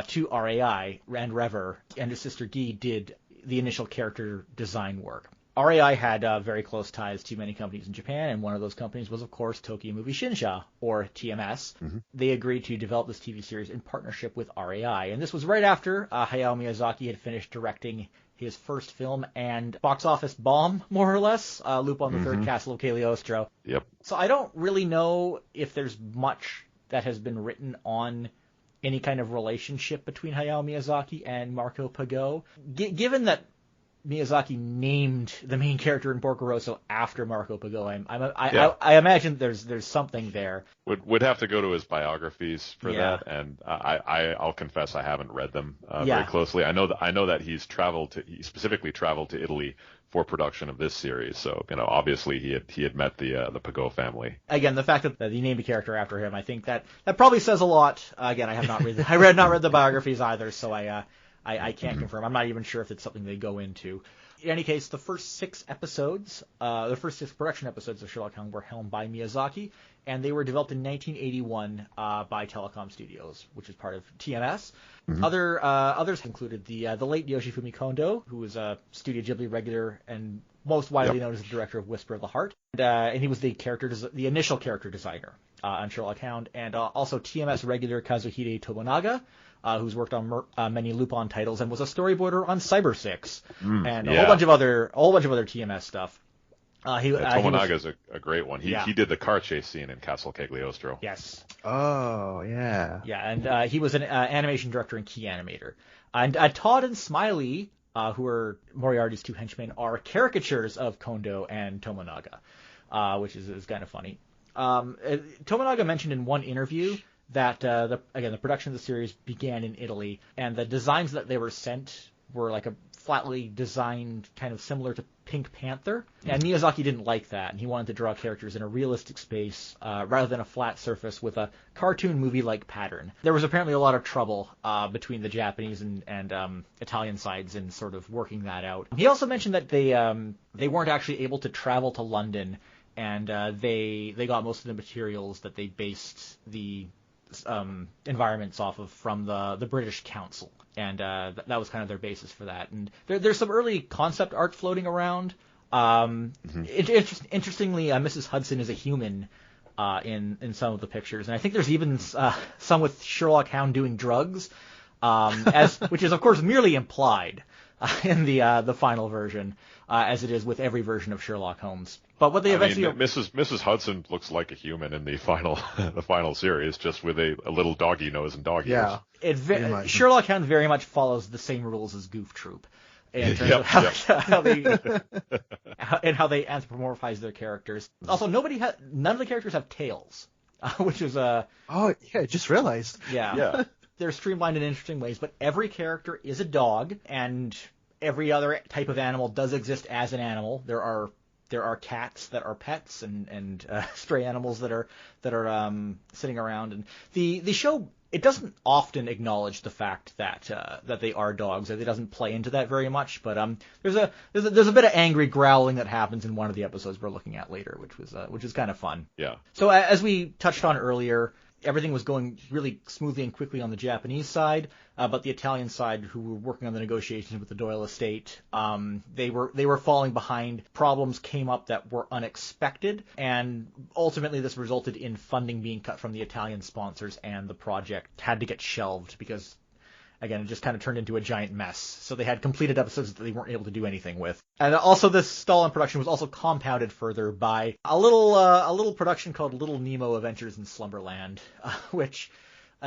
Speaker 1: to RAI and Rever, and his sister Guy did the initial character design work. RAI had very close ties to many companies in Japan, and one of those companies was, of course, Tokyo Movie Shinsha, or TMS. Mm-hmm. They agreed to develop this TV series in partnership with RAI, and this was right after Hayao Miyazaki had finished directing his first film and box office bomb, more or less, Lupin the Third, Castle of Cagliostro.
Speaker 2: Yep.
Speaker 1: So I don't really know if there's much that has been written on any kind of relationship between Hayao Miyazaki and Marco Pagot. Given that Miyazaki named the main character in Porco Rosso after Marco Pagot, I imagine there's something there.
Speaker 2: Would have to go to his biographies for that, and I'll confess I haven't read them very closely. I know that he specifically traveled to Italy for production of this series, so obviously he had met the Pagot family.
Speaker 1: Again, the fact that he named a character after him, I think that probably says a lot. Again, I have not read the biographies either, so I can't confirm. I'm not even sure if it's something they go into. In any case, the first six production episodes of Sherlock Holmes were helmed by Miyazaki, and they were developed in 1981 by Telecom Studios, which is part of TMS. Mm-hmm. Others included the late Yoshifumi Kondo, who was a Studio Ghibli regular and most widely known as the director of Whisper of the Heart, and he was the initial character designer on Sherlock Hound, and also TMS regular Kazuhide Tomonaga, who's worked on many Lupin titles and was a storyboarder on Cyber 6 and a whole bunch of other TMS stuff.
Speaker 2: Tomonaga's a great one. He did the car chase scene in Castle Cagliostro.
Speaker 1: Yes.
Speaker 3: Oh, yeah.
Speaker 1: Yeah, and he was an animation director and key animator. And Todd and Smiley, who are Moriarty's two henchmen, are caricatures of Kondo and Tomonaga, which is kind of funny. Tomonaga mentioned in one interview that the production of the series began in Italy, and the designs that they were sent were like a flatly designed, kind of similar to Pink Panther, and Miyazaki didn't like that, and he wanted to draw characters in a realistic space rather than a flat surface with a cartoon movie-like pattern. There was apparently a lot of trouble between the Japanese and Italian sides in sort of working that out. He also mentioned that they weren't actually able to travel to London, and they got most of the materials that they based the environments off of from the British Council, and that was kind of their basis for that. And there's some early concept art floating around. Interestingly, Mrs. Hudson is a human in some of the pictures, and I think there's even some with Sherlock Hound doing drugs, which is of course merely implied in the final version, as it is with every version of Sherlock Holmes. But what they eventually
Speaker 2: Mrs. Hudson looks like a human in the final series, just with a little doggy nose and dog ears.
Speaker 1: Sherlock Hound very much follows the same rules as Goof Troop in terms of how they anthropomorphize their characters. Also, none of the characters have tails. which is
Speaker 3: Oh, yeah, I just realized.
Speaker 2: Yeah.
Speaker 1: They're streamlined in interesting ways, but every character is a dog, and every other type of animal does exist as an animal. There are cats that are pets and stray animals that are sitting around, and the show, it doesn't often acknowledge the fact that they are dogs. It doesn't play into that very much, but there's a bit of angry growling that happens in one of the episodes we're looking at later, which is kind of fun.
Speaker 2: Yeah.
Speaker 1: So as we touched on earlier, everything was going really smoothly and quickly on the Japanese side, but the Italian side, who were working on the negotiations with the Doyle estate, they were falling behind. Problems came up that were unexpected, and ultimately this resulted in funding being cut from the Italian sponsors, and the project had to get shelved because, again, it just kind of turned into a giant mess. So they had completed episodes that they weren't able to do anything with. And also this stall in production was also compounded further by a little production called Little Nemo Adventures in Slumberland, which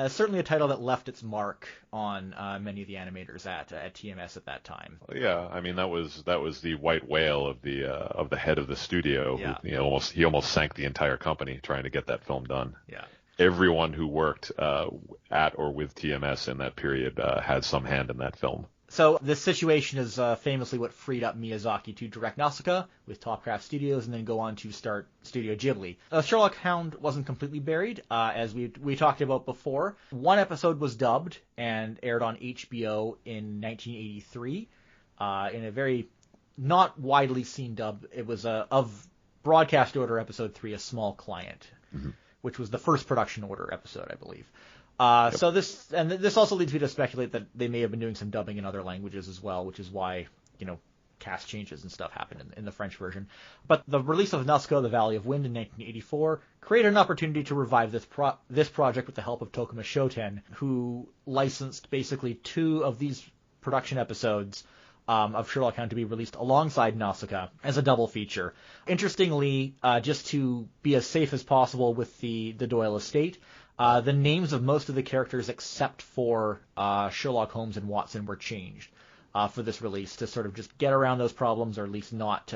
Speaker 1: certainly a title that left its mark on many of the animators at TMS at that time.
Speaker 2: Yeah, I mean that was the white whale of the head of the studio.
Speaker 1: Yeah.
Speaker 2: Who, he almost sank the entire company trying to get that film done.
Speaker 1: Yeah.
Speaker 2: Everyone who worked at or with TMS in that period had some hand in that film.
Speaker 1: So this situation is famously what freed up Miyazaki to direct Nausicaa with Topcraft Studios and then go on to start Studio Ghibli. Sherlock Hound wasn't completely buried, as we talked about before. One episode was dubbed and aired on HBO in 1983 in a very not widely seen dub. It was of Broadcast Order Episode 3, A Small Client, which was the first production order episode, I believe.
Speaker 2: Yep.
Speaker 1: So this also leads me to speculate that they may have been doing some dubbing in other languages as well, which is why, cast changes and stuff happened in the French version. But the release of Nausicaa, The Valley of Wind in 1984 created an opportunity to revive this project with the help of Tokuma Shoten, who licensed basically 2 of these production episodes of Sherlock Hound to be released alongside Nausicaa as a double feature. Interestingly, just to be as safe as possible with the Doyle estate, the names of most of the characters except for Sherlock Holmes and Watson were changed for this release to sort of just get around those problems, or at least not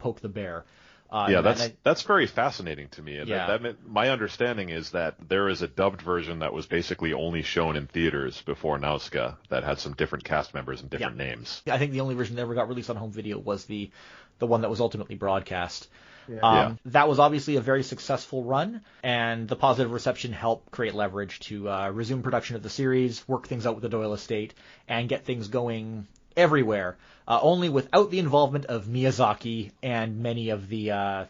Speaker 1: poke the bear.
Speaker 2: That's very fascinating to me.
Speaker 1: Yeah.
Speaker 2: My understanding is that there is a dubbed version that was basically only shown in theaters before Nausicaa that had some different cast members and different names.
Speaker 1: I think the only version that ever got released on home video was the one that was ultimately broadcast. That was obviously a very successful run, and the positive reception helped create leverage to resume production of the series, work things out with the Doyle estate, and get things going everywhere. Only without the involvement of Miyazaki and many of the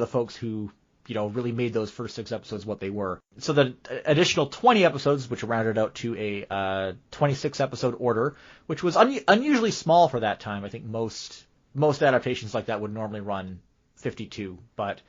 Speaker 1: folks who really made those first 6 episodes what they were. So the additional 20 episodes, which rounded out to a 26 episode order, which was unusually small for that time. I think most adaptations like that would normally run 52, but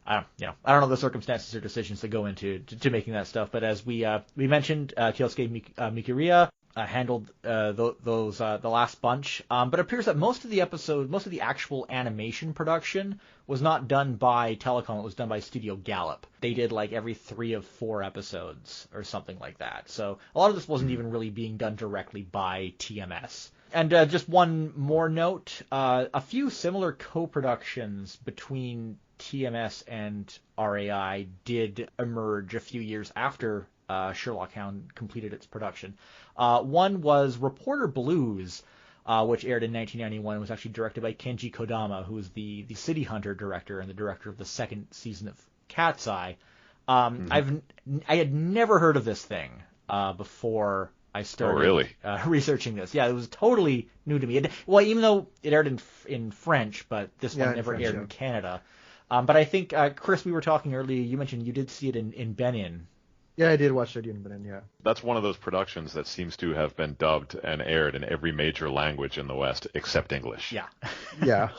Speaker 1: I don't know the circumstances or decisions that go into making that stuff. But as we mentioned, Kyosuke Mikuriya handled the last bunch, but it appears that most of the actual animation production was not done by Telecom. It was done by Studio Gallop. They did like every 3 of 4 episodes or something like that. So a lot of this wasn't even really being done directly by TMS. And just one more note, a few similar co-productions between TMS and RAI did emerge a few years after Sherlock Hound completed its production. One was Reporter Blues, which aired in 1991 and was actually directed by Kenji Kodama, who was the City Hunter director and the director of the 2nd season of Cat's Eye. I had never heard of this thing before I started researching this. Yeah, it was totally new to me. Even though it aired in French, but this one never aired in Canada. But I think, Chris, we were talking earlier, you mentioned you did see it in Benin.
Speaker 3: Yeah, I did watch it in Benin, yeah.
Speaker 2: That's one of those productions that seems to have been dubbed and aired in every major language in the West except English.
Speaker 1: Yeah.
Speaker 3: Yeah.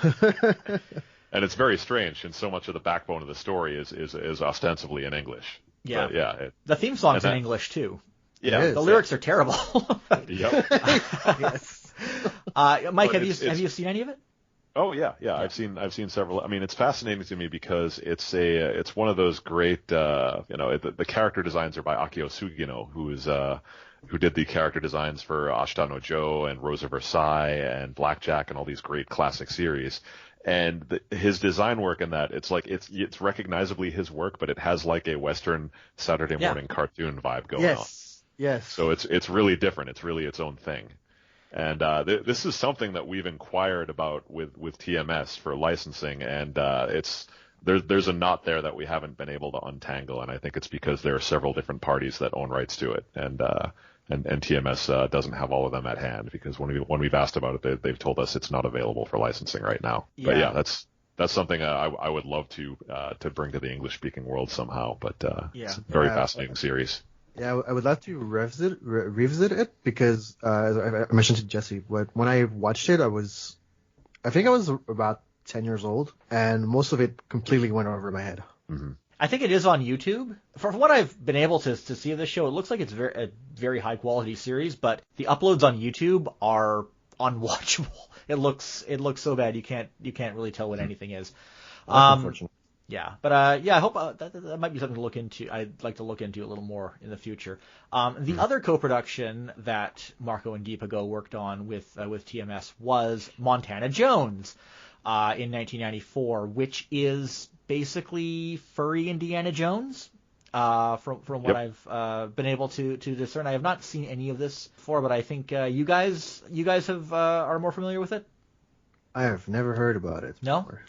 Speaker 2: And it's very strange, and so much of the backbone of the story is ostensibly in English.
Speaker 1: Yeah.
Speaker 2: But
Speaker 1: the theme song's in English, too.
Speaker 2: Yeah.
Speaker 1: The lyrics are terrible.
Speaker 2: Yep.
Speaker 1: Yes. Mike, have you seen any of it?
Speaker 2: Oh yeah. I've seen several. I mean, it's fascinating to me because it's one of those great, the character designs are by Akio Sugino, who did the character designs for Ashita no Joe and Rose of Versailles and Blackjack and all these great classic series. And his design work in that, it's like it's recognizably his work, but it has like a Western Saturday morning cartoon vibe going on.
Speaker 3: Yes.
Speaker 2: So it's really different. It's really its own thing. And this is something that we've inquired about with TMS for licensing, and there's a knot there that we haven't been able to untangle, and I think it's because there are several different parties that own rights to it, and TMS doesn't have all of them at hand, because when we've asked about it, they've told us it's not available for licensing right now. Yeah. But yeah, that's something I would love to bring to the English speaking world somehow. But it's a very fascinating series.
Speaker 3: Yeah, I would love to revisit it because, as I mentioned to Jesse, when I watched it, I think I was about 10 years old, and most of it completely went over my head.
Speaker 2: Mm-hmm.
Speaker 1: I think it is on YouTube. From what I've been able to see of this show, it looks like it's a very high quality series, but the uploads on YouTube are unwatchable. It looks so bad you can't really tell what anything is.
Speaker 3: Unfortunate.
Speaker 1: Yeah, but I hope that might be something to look into. I'd like to look into a little more in the future. The other co-production that Marco and Deepago worked on with TMS was Montana Jones in 1994, which is basically furry Indiana Jones. From what I've been able to discern, I have not seen any of this before, but I think you guys have are more familiar with it.
Speaker 3: I have never heard about it.
Speaker 1: No.
Speaker 3: Before.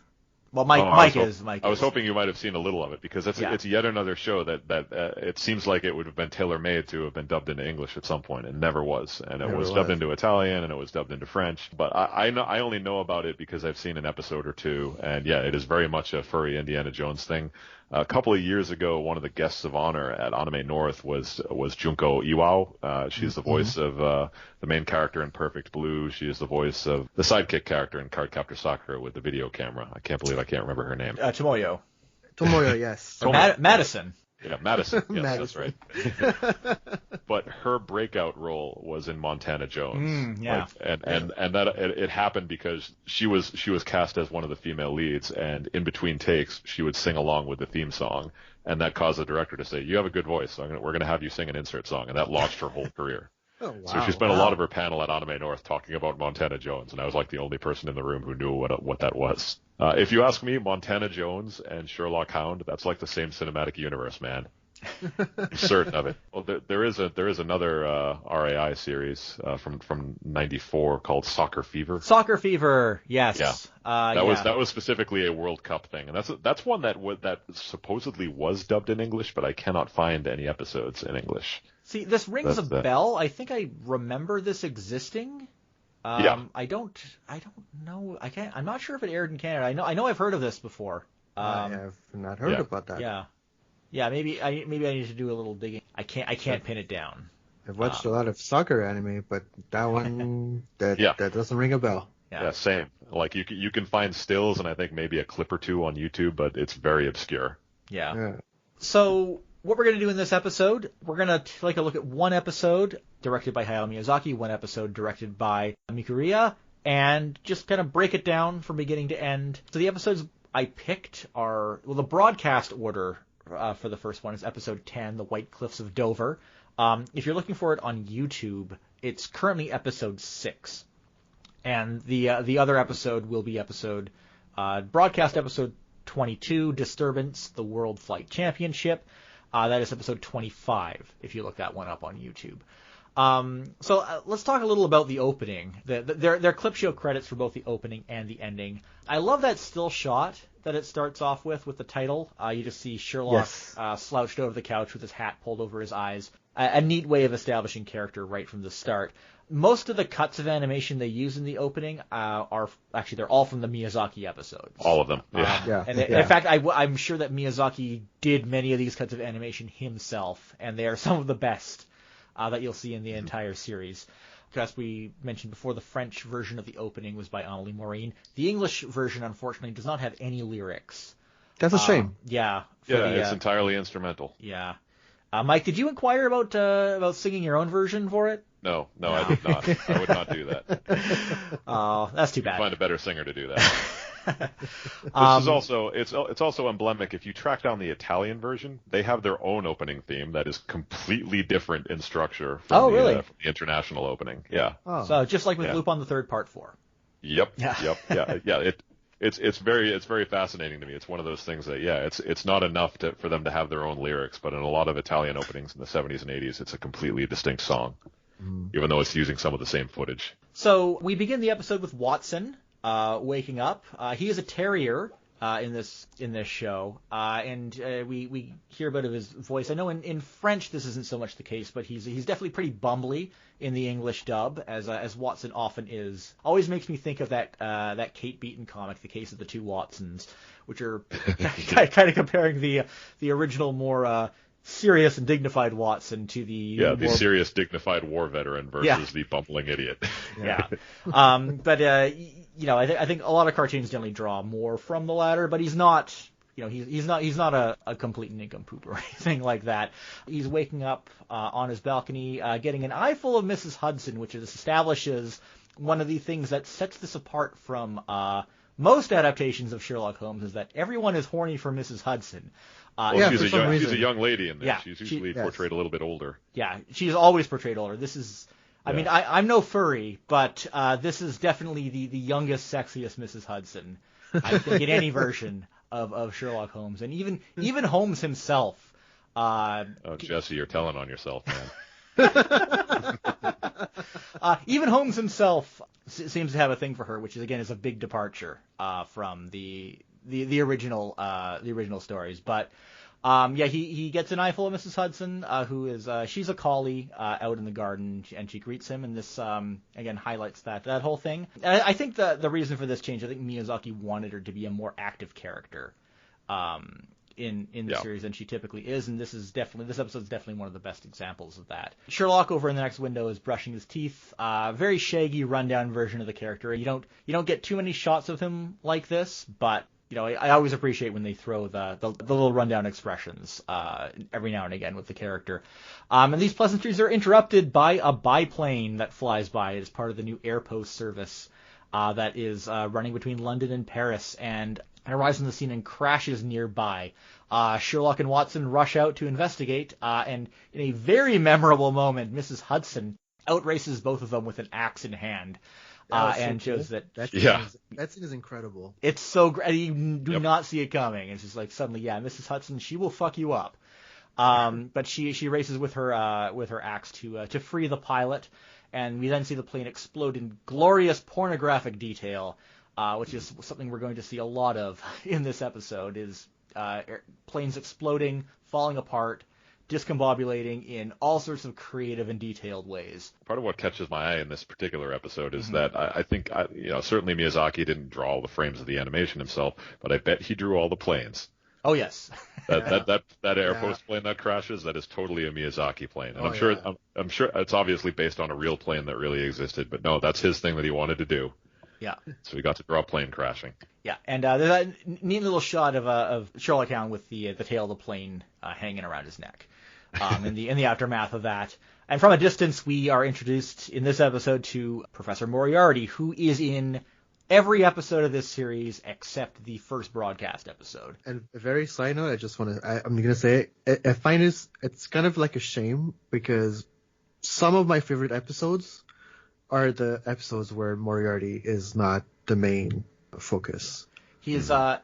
Speaker 1: Well, Mike is.
Speaker 2: I was hoping you might have seen a little of it, because it's yet another show that it seems like it would have been tailor-made to have been dubbed into English at some point, and never was. And it was dubbed into Italian, and it was dubbed into French. But I only know about it because I've seen an episode or two, and yeah, it is very much a furry Indiana Jones thing. A couple of years ago, one of the guests of honor at Anime North was Junko Iwao. She's the voice of the main character in Perfect Blue. She is the voice of the sidekick character in Cardcaptor Sakura with the video camera. I can't believe I can't remember her name.
Speaker 1: Tomoyo.
Speaker 3: Tomoyo, yes.
Speaker 1: Madison.
Speaker 2: Yeah, Madison. Yes,
Speaker 3: Madison.
Speaker 2: That's right. But her breakout role was in Montana Jones. And that it happened because she was cast as one of the female leads, and in between takes she would sing along with the theme song, and that caused the director to say, "You have a good voice, so we're going to have you sing an insert song," and that launched her whole career.
Speaker 3: Oh, wow.
Speaker 2: So she spent a lot of her panel at Anime North talking about Montana Jones, and I was like the only person in the room who knew what that was. If you ask me, Montana Jones and Sherlock Hound, that's like the same cinematic universe, man. I'm certain of it. Well, there is another RAI series from '94 called Soccer Fever.
Speaker 1: Soccer Fever, yes.
Speaker 2: Yeah. That was specifically a World Cup thing, and that's one that supposedly was dubbed in English, but I cannot find any episodes in English.
Speaker 1: See, this rings a bell. I think I remember this existing. I don't know. I'm not sure if it aired in Canada. I know I've heard of this before.
Speaker 3: I have not heard about that.
Speaker 1: Yeah. Maybe I need to do a little digging. I can't pin it down.
Speaker 3: I've watched a lot of soccer anime, but that one that doesn't ring a bell.
Speaker 2: Yeah, same. Like you can find stills and I think maybe a clip or two on YouTube, but it's very obscure.
Speaker 1: Yeah. So what we're going to do in this episode, we're going to take a look at one episode directed by Hayao Miyazaki, one episode directed by Mikuriya, and just kind of break it down from beginning to end. So the episodes I picked are, the broadcast order for the first one is episode 10, The White Cliffs of Dover. If you're looking for it on YouTube, it's currently episode 6. And the other episode will be broadcast episode 22, Disturbance, the World Flight Championship. That is episode 25, if you look that one up on YouTube. So let's talk a little about the opening. Their clip show credits for both the opening and the ending. I love that still shot that it starts off with the title. You just see Sherlock slouched over the couch with his hat pulled over his eyes. A neat way of establishing character right from the start. Most of the cuts of animation they use in the opening are actually, they're all from the Miyazaki episodes.
Speaker 2: All of them.
Speaker 1: In fact, I'm sure that Miyazaki did many of these cuts of animation himself, and they are some of the best that you'll see in the entire series. As we mentioned before, the French version of the opening was by Amélie Maureen. The English version, unfortunately, does not have any lyrics.
Speaker 3: That's a shame.
Speaker 2: It's entirely instrumental.
Speaker 1: Yeah. Mike, did you inquire about singing your own version for it?
Speaker 2: No, I did not. I would not do that.
Speaker 1: Oh, that's too bad.
Speaker 2: Find a better singer to do that. This is also it's also emblematic. If you track down the Italian version, they have their own opening theme that is completely different in structure from the international opening. Yeah.
Speaker 1: Oh. So just like with Lupin the Third Part 4.
Speaker 2: Yep. Yeah. It's very fascinating to me. It's one of those things that it's not enough for them to have their own lyrics, but in a lot of Italian openings in the 70s and 80s, it's a completely distinct song, even though it's using some of the same footage.
Speaker 1: So we begin the episode with Watson waking up. He is a terrier in this show, and we hear a bit of his voice. I know in French this isn't so much the case, but he's definitely pretty bumbly in the English dub, as Watson often is. Always makes me think of that Kate Beaton comic, The Case of the Two Watsons, which are kind of comparing the original more serious and dignified Watson to the
Speaker 2: the serious dignified war veteran versus the bumbling idiot.
Speaker 1: But I think a lot of cartoons generally draw more from the latter, but he's not. He's not a complete nincompoop or anything like that. He's waking up on his balcony, getting an eyeful of Mrs. Hudson, which establishes one of the things that sets this apart from most adaptations of Sherlock Holmes, is that everyone is horny for Mrs. Hudson.
Speaker 2: She's a young lady in this. Yeah, she's usually portrayed a little bit older.
Speaker 1: Yeah, she's always portrayed older. This is. I mean, I'm no furry, but this is definitely the youngest, sexiest Mrs. Hudson, I think, in any version of Sherlock Holmes, and even Holmes himself.
Speaker 2: Jesse, you're telling on yourself, man.
Speaker 1: Even Holmes himself seems to have a thing for her, which is a big departure from the original stories. But he gets an eyeful of Mrs. Hudson, who is she's a collie out in the garden, and she greets him, and this again highlights that whole thing. And I think the reason for this change, I think Miyazaki wanted her to be a more active character in the series than she typically is, and this episode is definitely one of the best examples of that. Sherlock over in the next window is brushing his teeth. Very shaggy, rundown version of the character. You don't get too many shots of him like this, but I always appreciate when they throw the little rundown expressions every now and again with the character. And these pleasantries are interrupted by a biplane that flies by as part of the new air post service that is running between London and Paris, and arrives on the scene and crashes nearby. Sherlock and Watson rush out to investigate, and in a very memorable moment, Mrs. Hudson outraces both of them with an axe in hand. And shows that
Speaker 3: scene is incredible.
Speaker 1: It's so great. You do not see it coming. It's just like suddenly, Mrs. Hudson, she will fuck you up. But she races with her axe to free the pilot, and we then see the plane explode in glorious pornographic detail, which is something we're going to see a lot of in this episode. Is planes exploding, falling apart, discombobulating in all sorts of creative and detailed ways.
Speaker 2: Part of what catches my eye in this particular episode is that I think certainly Miyazaki didn't draw all the frames of the animation himself, but I bet he drew all the planes.
Speaker 1: Oh yes.
Speaker 2: that air post plane that crashes, that is totally a Miyazaki plane, and I'm sure it's obviously based on a real plane that really existed, but no, that's his thing that he wanted to do.
Speaker 1: Yeah.
Speaker 2: So we got to draw a plane crashing.
Speaker 1: Yeah, and there's that neat little shot of Sherlock Hound with the tail of the plane hanging around his neck. In the aftermath of that. And from a distance, we are introduced in this episode to Professor Moriarty, who is in every episode of this series except the first broadcast episode.
Speaker 3: And a very side note, I'm going to say it. I find it's kind of like a shame, because some of my favorite episodes are the episodes where Moriarty is not the main focus.
Speaker 1: He's not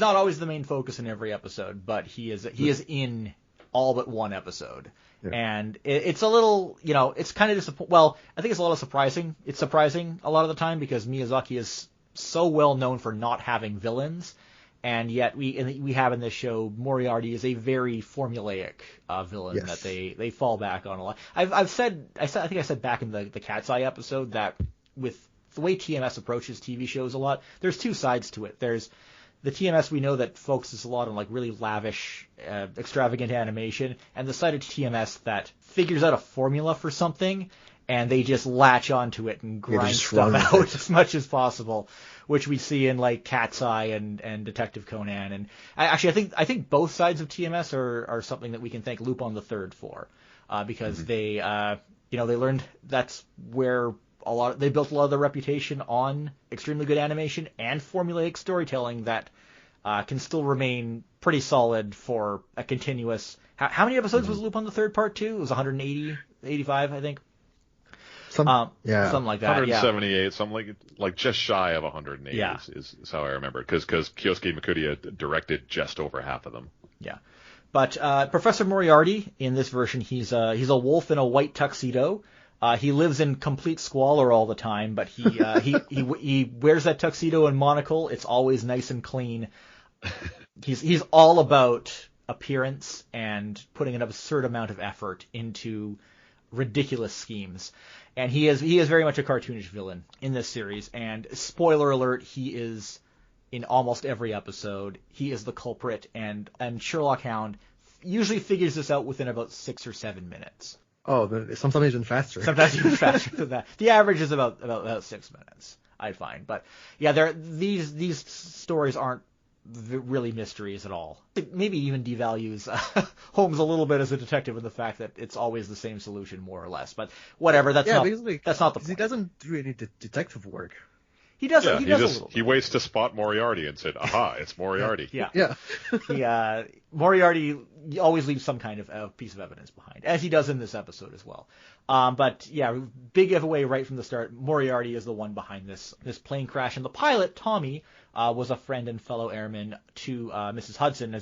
Speaker 1: always the main focus in every episode, but he is in all but one episode. Yeah. And it's a little, it's kind of disappointing. Well, I think it's a little surprising. It's surprising a lot of the time, because Miyazaki is so well known for not having villains, and yet we have in this show, Moriarty is a very formulaic villain that they fall back on a lot. I think I said back in the Cat's Eye episode that with the way TMS approaches TV shows a lot, there's two sides to it. There's the TMS we know that focuses a lot on like really lavish, extravagant animation, and the side of TMS that figures out a formula for something, and they just latch onto it and grind stuff out as much as possible, which we see in like Cat's Eye and Detective Conan. And I think both sides of TMS are something that we can thank Lupin the Third for, because they learned that's where they built a lot of their reputation on extremely good animation and formulaic storytelling that can still remain pretty solid for a continuous. How many episodes was Lupin the Third Part 2? It was 180, 85, I think. something like that.
Speaker 2: 178,
Speaker 1: yeah.
Speaker 2: something like just shy of 180
Speaker 1: Yeah.
Speaker 2: is how I remember it, because Kyosuke Mikuriya directed just over half of them.
Speaker 1: Yeah. But Professor Moriarty, in this version, he's a wolf in a white tuxedo. He lives in complete squalor all the time, but he wears that tuxedo and monocle. It's always nice and clean. He's all about appearance and putting an absurd amount of effort into ridiculous schemes. And he is very much a cartoonish villain in this series. And spoiler alert, he is in almost every episode. He is the culprit, and Sherlock Hound usually figures this out within about 6 or 7 minutes.
Speaker 3: Oh, sometimes even faster.
Speaker 1: Sometimes even faster than that. The average is about 6 minutes, I find. But yeah, these stories aren't really mysteries at all. It maybe even devalues Holmes a little bit as a detective in the fact that it's always the same solution, more or less. But whatever, that's not the point.
Speaker 3: He doesn't do any detective work.
Speaker 1: He does. Yeah, he does a little bit.
Speaker 2: He waits to spot Moriarty and said, "Aha, it's Moriarty."
Speaker 1: Yeah. Moriarty always leaves some kind of piece of evidence behind, as he does in this episode as well. But yeah, big giveaway right from the start. Moriarty is the one behind this plane crash, and the pilot, Tommy, was a friend and fellow airman to Mrs. Hudson.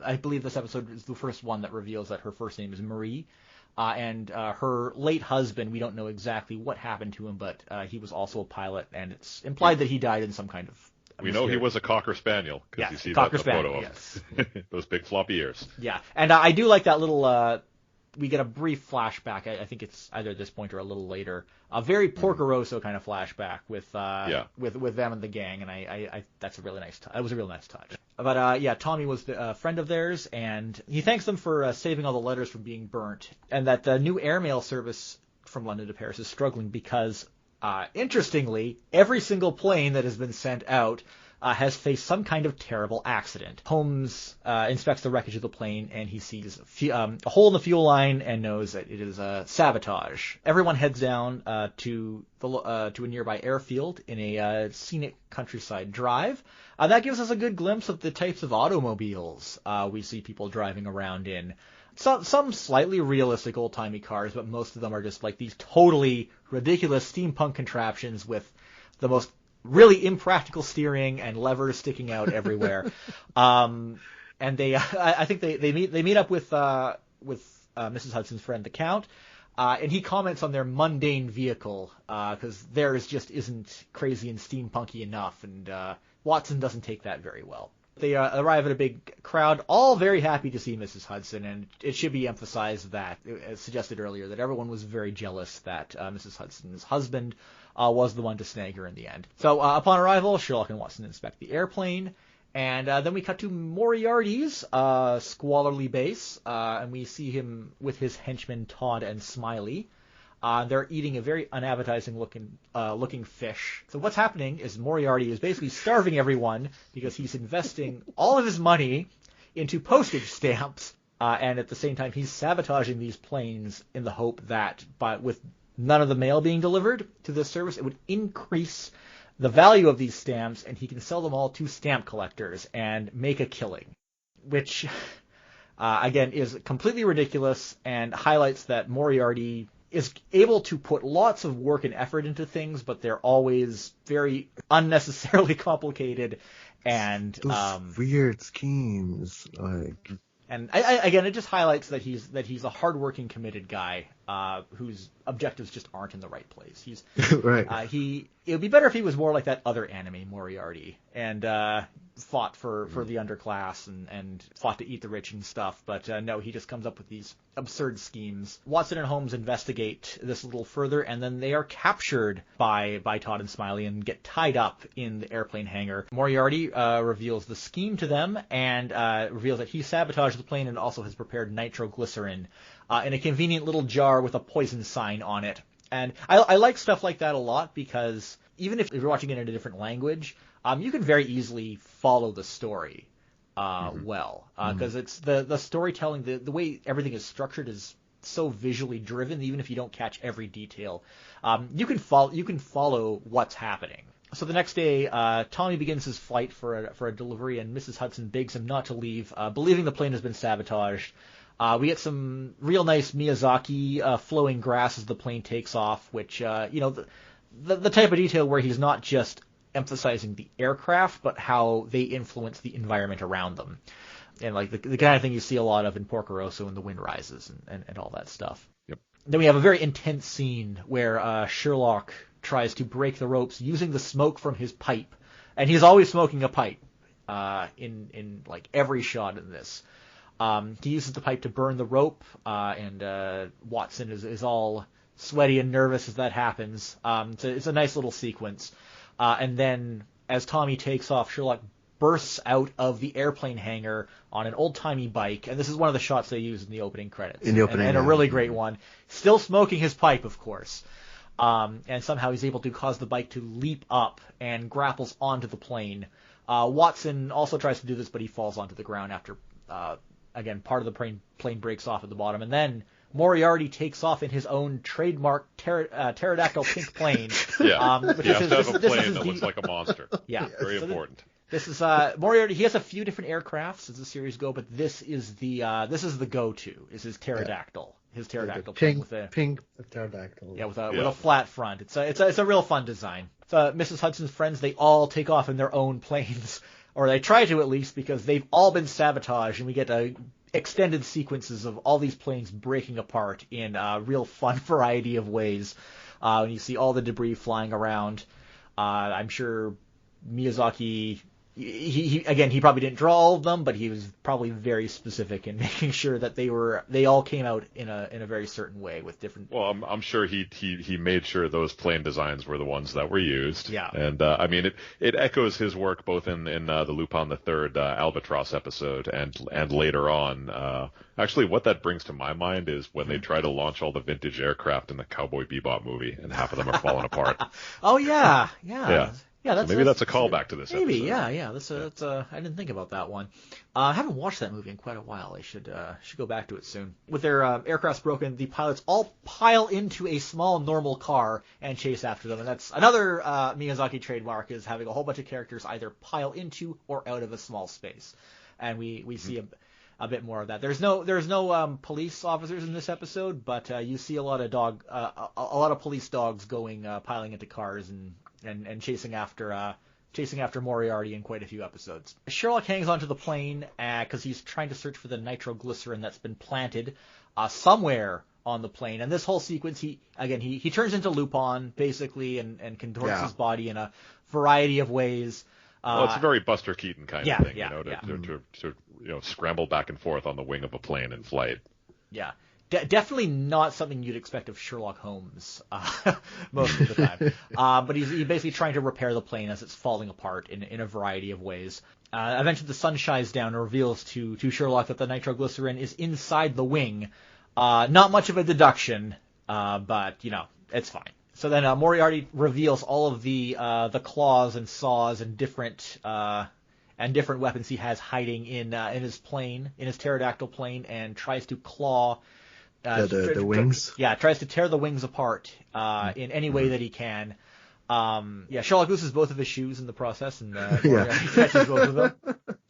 Speaker 1: I believe this episode is the first one that reveals that her first name is Marie. And her late husband, we don't know exactly what happened to him, but he was also a pilot, and it's implied that he died in some kind of...
Speaker 2: We know he was a Cocker Spaniel, because you see that in the photo of those big floppy ears.
Speaker 1: Yeah, and I do like that little... we get a brief flashback. I think it's either at this point or a little later. A very Porco Rosso kind of flashback with them and the gang, and I that's a really nice touch. That was a real nice touch. But yeah, Tommy was a friend of theirs, and he thanks them for saving all the letters from being burnt, and that the new airmail service from London to Paris is struggling because, interestingly, every single plane that has been sent out has faced some kind of terrible accident. Holmes inspects the wreckage of the plane, and he sees a hole in the fuel line and knows that it is sabotage. Everyone heads down to a nearby airfield in a scenic countryside drive. That gives us a good glimpse of the types of automobiles we see people driving around in. Some slightly realistic old-timey cars, but most of them are just like these totally ridiculous steampunk contraptions with the most really impractical steering and levers sticking out everywhere. And I think they meet up with Mrs. Hudson's friend, the Count, and he comments on their mundane vehicle, because theirs just isn't crazy and steampunky enough, and Watson doesn't take that very well. They arrive at a big crowd, all very happy to see Mrs. Hudson, and it should be emphasized that, as suggested earlier, that everyone was very jealous that Mrs. Hudson's husband was the one to snag her in the end. So upon arrival, Sherlock and Watson inspect the airplane, and then we cut to Moriarty's squalorly base, and we see him with his henchmen Todd and Smiley. They're eating a very unappetizing looking fish. So what's happening is Moriarty is basically starving everyone because he's investing all of his money into postage stamps, and at the same time he's sabotaging these planes in the hope that with none of the mail being delivered to this service, it would increase the value of these stamps, and he can sell them all to stamp collectors and make a killing, which again is completely ridiculous and highlights that Moriarty is able to put lots of work and effort into things, but they're always very unnecessarily complicated and
Speaker 3: those weird schemes.
Speaker 1: And again, it just highlights that he's a hardworking, committed guy whose objectives just aren't in the right place. He's
Speaker 3: right.
Speaker 1: It would be better if he was more like that other anime Moriarty and fought for the underclass and fought to eat the rich and stuff. But no, he just comes up with these absurd schemes. Watson and Holmes investigate this a little further, and then they are captured by Todd and Smiley and get tied up in the airplane hangar. Moriarty reveals the scheme to them and reveals that he sabotaged the plane and also has prepared nitroglycerin in a convenient little jar with a poison sign on it. And I like stuff like that a lot because even if you're watching it in a different language, you can very easily follow the story well. Because it's the storytelling, the way everything is structured is so visually driven, even if you don't catch every detail. You can follow what's happening. So the next day, Tommy begins his flight for a delivery, and Mrs. Hudson begs him not to leave, believing the plane has been sabotaged. We get some real nice Miyazaki flowing grass as the plane takes off, which, the type of detail where he's not just emphasizing the aircraft, but how they influence the environment around them. And like the kind of thing you see a lot of in Porco Rosso and The Wind Rises and all that stuff.
Speaker 2: Yep.
Speaker 1: Then we have a very intense scene where Sherlock tries to break the ropes using the smoke from his pipe. And he's always smoking a pipe in like every shot in this. He uses the pipe to burn the rope, and Watson is all sweaty and nervous as that happens. It's a nice little sequence. And then as Tommy takes off, Sherlock bursts out of the airplane hangar on an old-timey bike, and this is one of the shots they use in the opening credits. And a really great one. Still smoking his pipe, of course. And somehow he's able to cause the bike to leap up and grapples onto the plane. Watson also tries to do this, but he falls onto the ground after, again, part of the plane breaks off at the bottom. And then Moriarty takes off in his own trademark pterodactyl pink plane.
Speaker 2: Yeah, you have to have a plane that looks like a monster.
Speaker 1: Yeah.
Speaker 2: Very important.
Speaker 1: This is Moriarty. He has a few different aircrafts as the series go, but this is the go-to. Is his pterodactyl. His pterodactyl plane with a
Speaker 3: pink pterodactyl.
Speaker 1: Yeah, with a flat front. It's a real fun design. So Mrs. Hudson's friends, they all take off in their own planes, or they try to at least, because they've all been sabotaged, and we get extended sequences of all these planes breaking apart in a real fun variety of ways. And you see all the debris flying around. I'm sure Miyazaki, he probably didn't draw all of them, but he was probably very specific in making sure that they all came out in a very certain way with different.
Speaker 2: Well, I'm sure he made sure those plane designs were the ones that were used.
Speaker 1: Yeah.
Speaker 2: And I mean it echoes his work both in the Lupin the Third Albatross episode and later on. Actually, what that brings to my mind is when they try to launch all the vintage aircraft in the Cowboy Bebop movie, and half of them are falling apart.
Speaker 1: Oh yeah.
Speaker 2: So maybe that's a callback to this episode.
Speaker 1: Maybe, yeah. That's I didn't think about that one. I haven't watched that movie in quite a while. I should go back to it soon. With their aircrafts broken, the pilots all pile into a small normal car and chase after them. And that's another Miyazaki trademark, is having a whole bunch of characters either pile into or out of a small space. And we see a bit more of that. There's no police officers in this episode, but you see a lot of police dogs piling into cars and chasing after Moriarty in quite a few episodes. Sherlock hangs onto the plane because he's trying to search for the nitroglycerin that's been planted somewhere on the plane. And this whole sequence, he turns into Lupin basically and contorts his body in a variety of ways.
Speaker 2: Well, it's a very Buster Keaton kind of thing, to scramble back and forth on the wing of a plane in flight.
Speaker 1: Yeah. Definitely not something you'd expect of Sherlock Holmes most of the time. But he's basically trying to repair the plane as it's falling apart in a variety of ways. Eventually the sun shines down and reveals to Sherlock that the nitroglycerin is inside the wing. Not much of a deduction, but, it's fine. So then Moriarty reveals all of the claws and saws and different weapons he has hiding in his plane, in his pterodactyl plane, and tries to claw
Speaker 3: the wings.
Speaker 1: Tries to tear the wings apart in any way that he can. Sherlock loses both of his shoes in the process, and Moriarty catches both of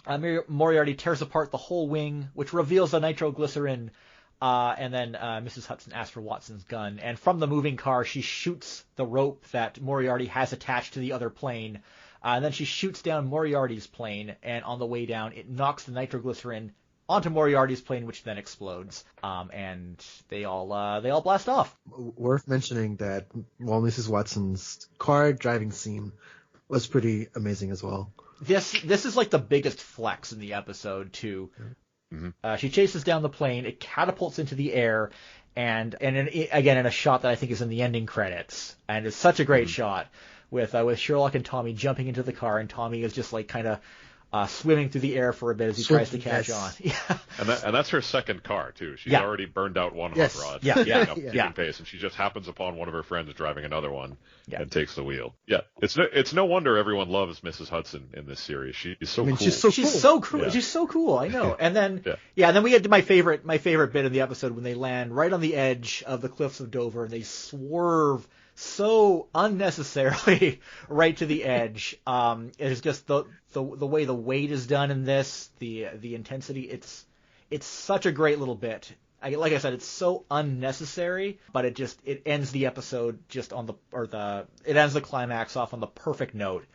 Speaker 1: them. Moriarty tears apart the whole wing, which reveals the nitroglycerin. And then Mrs. Hudson asks for Watson's gun, and from the moving car, she shoots the rope that Moriarty has attached to the other plane. And then she shoots down Moriarty's plane, and on the way down, it knocks the nitroglycerin onto Moriarty's plane, which then explodes. And they all blast off.
Speaker 3: Worth mentioning that Mrs. Watson's car driving scene was pretty amazing as well.
Speaker 1: This is like the biggest flex in the episode too. Mm-hmm. She chases down the plane. It catapults into the air, and in a shot that I think is in the ending credits. And it's such a great shot with Sherlock and Tommy jumping into the car, and Tommy is just like kind of swimming through the air for a bit as he tries to catch on. Yeah.
Speaker 2: And that's her second car too. She's already burned out one hot rod. Pace, and she just happens upon one of her friends driving another one and takes the wheel. Yeah, it's no wonder everyone loves Mrs. Hudson in this series. She's so cool.
Speaker 1: She's so cool. Yeah. She's so cool. I know. And then and then we get to my favorite bit of the episode when they land right on the edge of the cliffs of Dover and they swerve so unnecessarily right to the edge. It is just the way the weight is done in this, the intensity. it's such a great little bit. Like I said, it's so unnecessary, but it ends the episode it ends the climax off on the perfect note.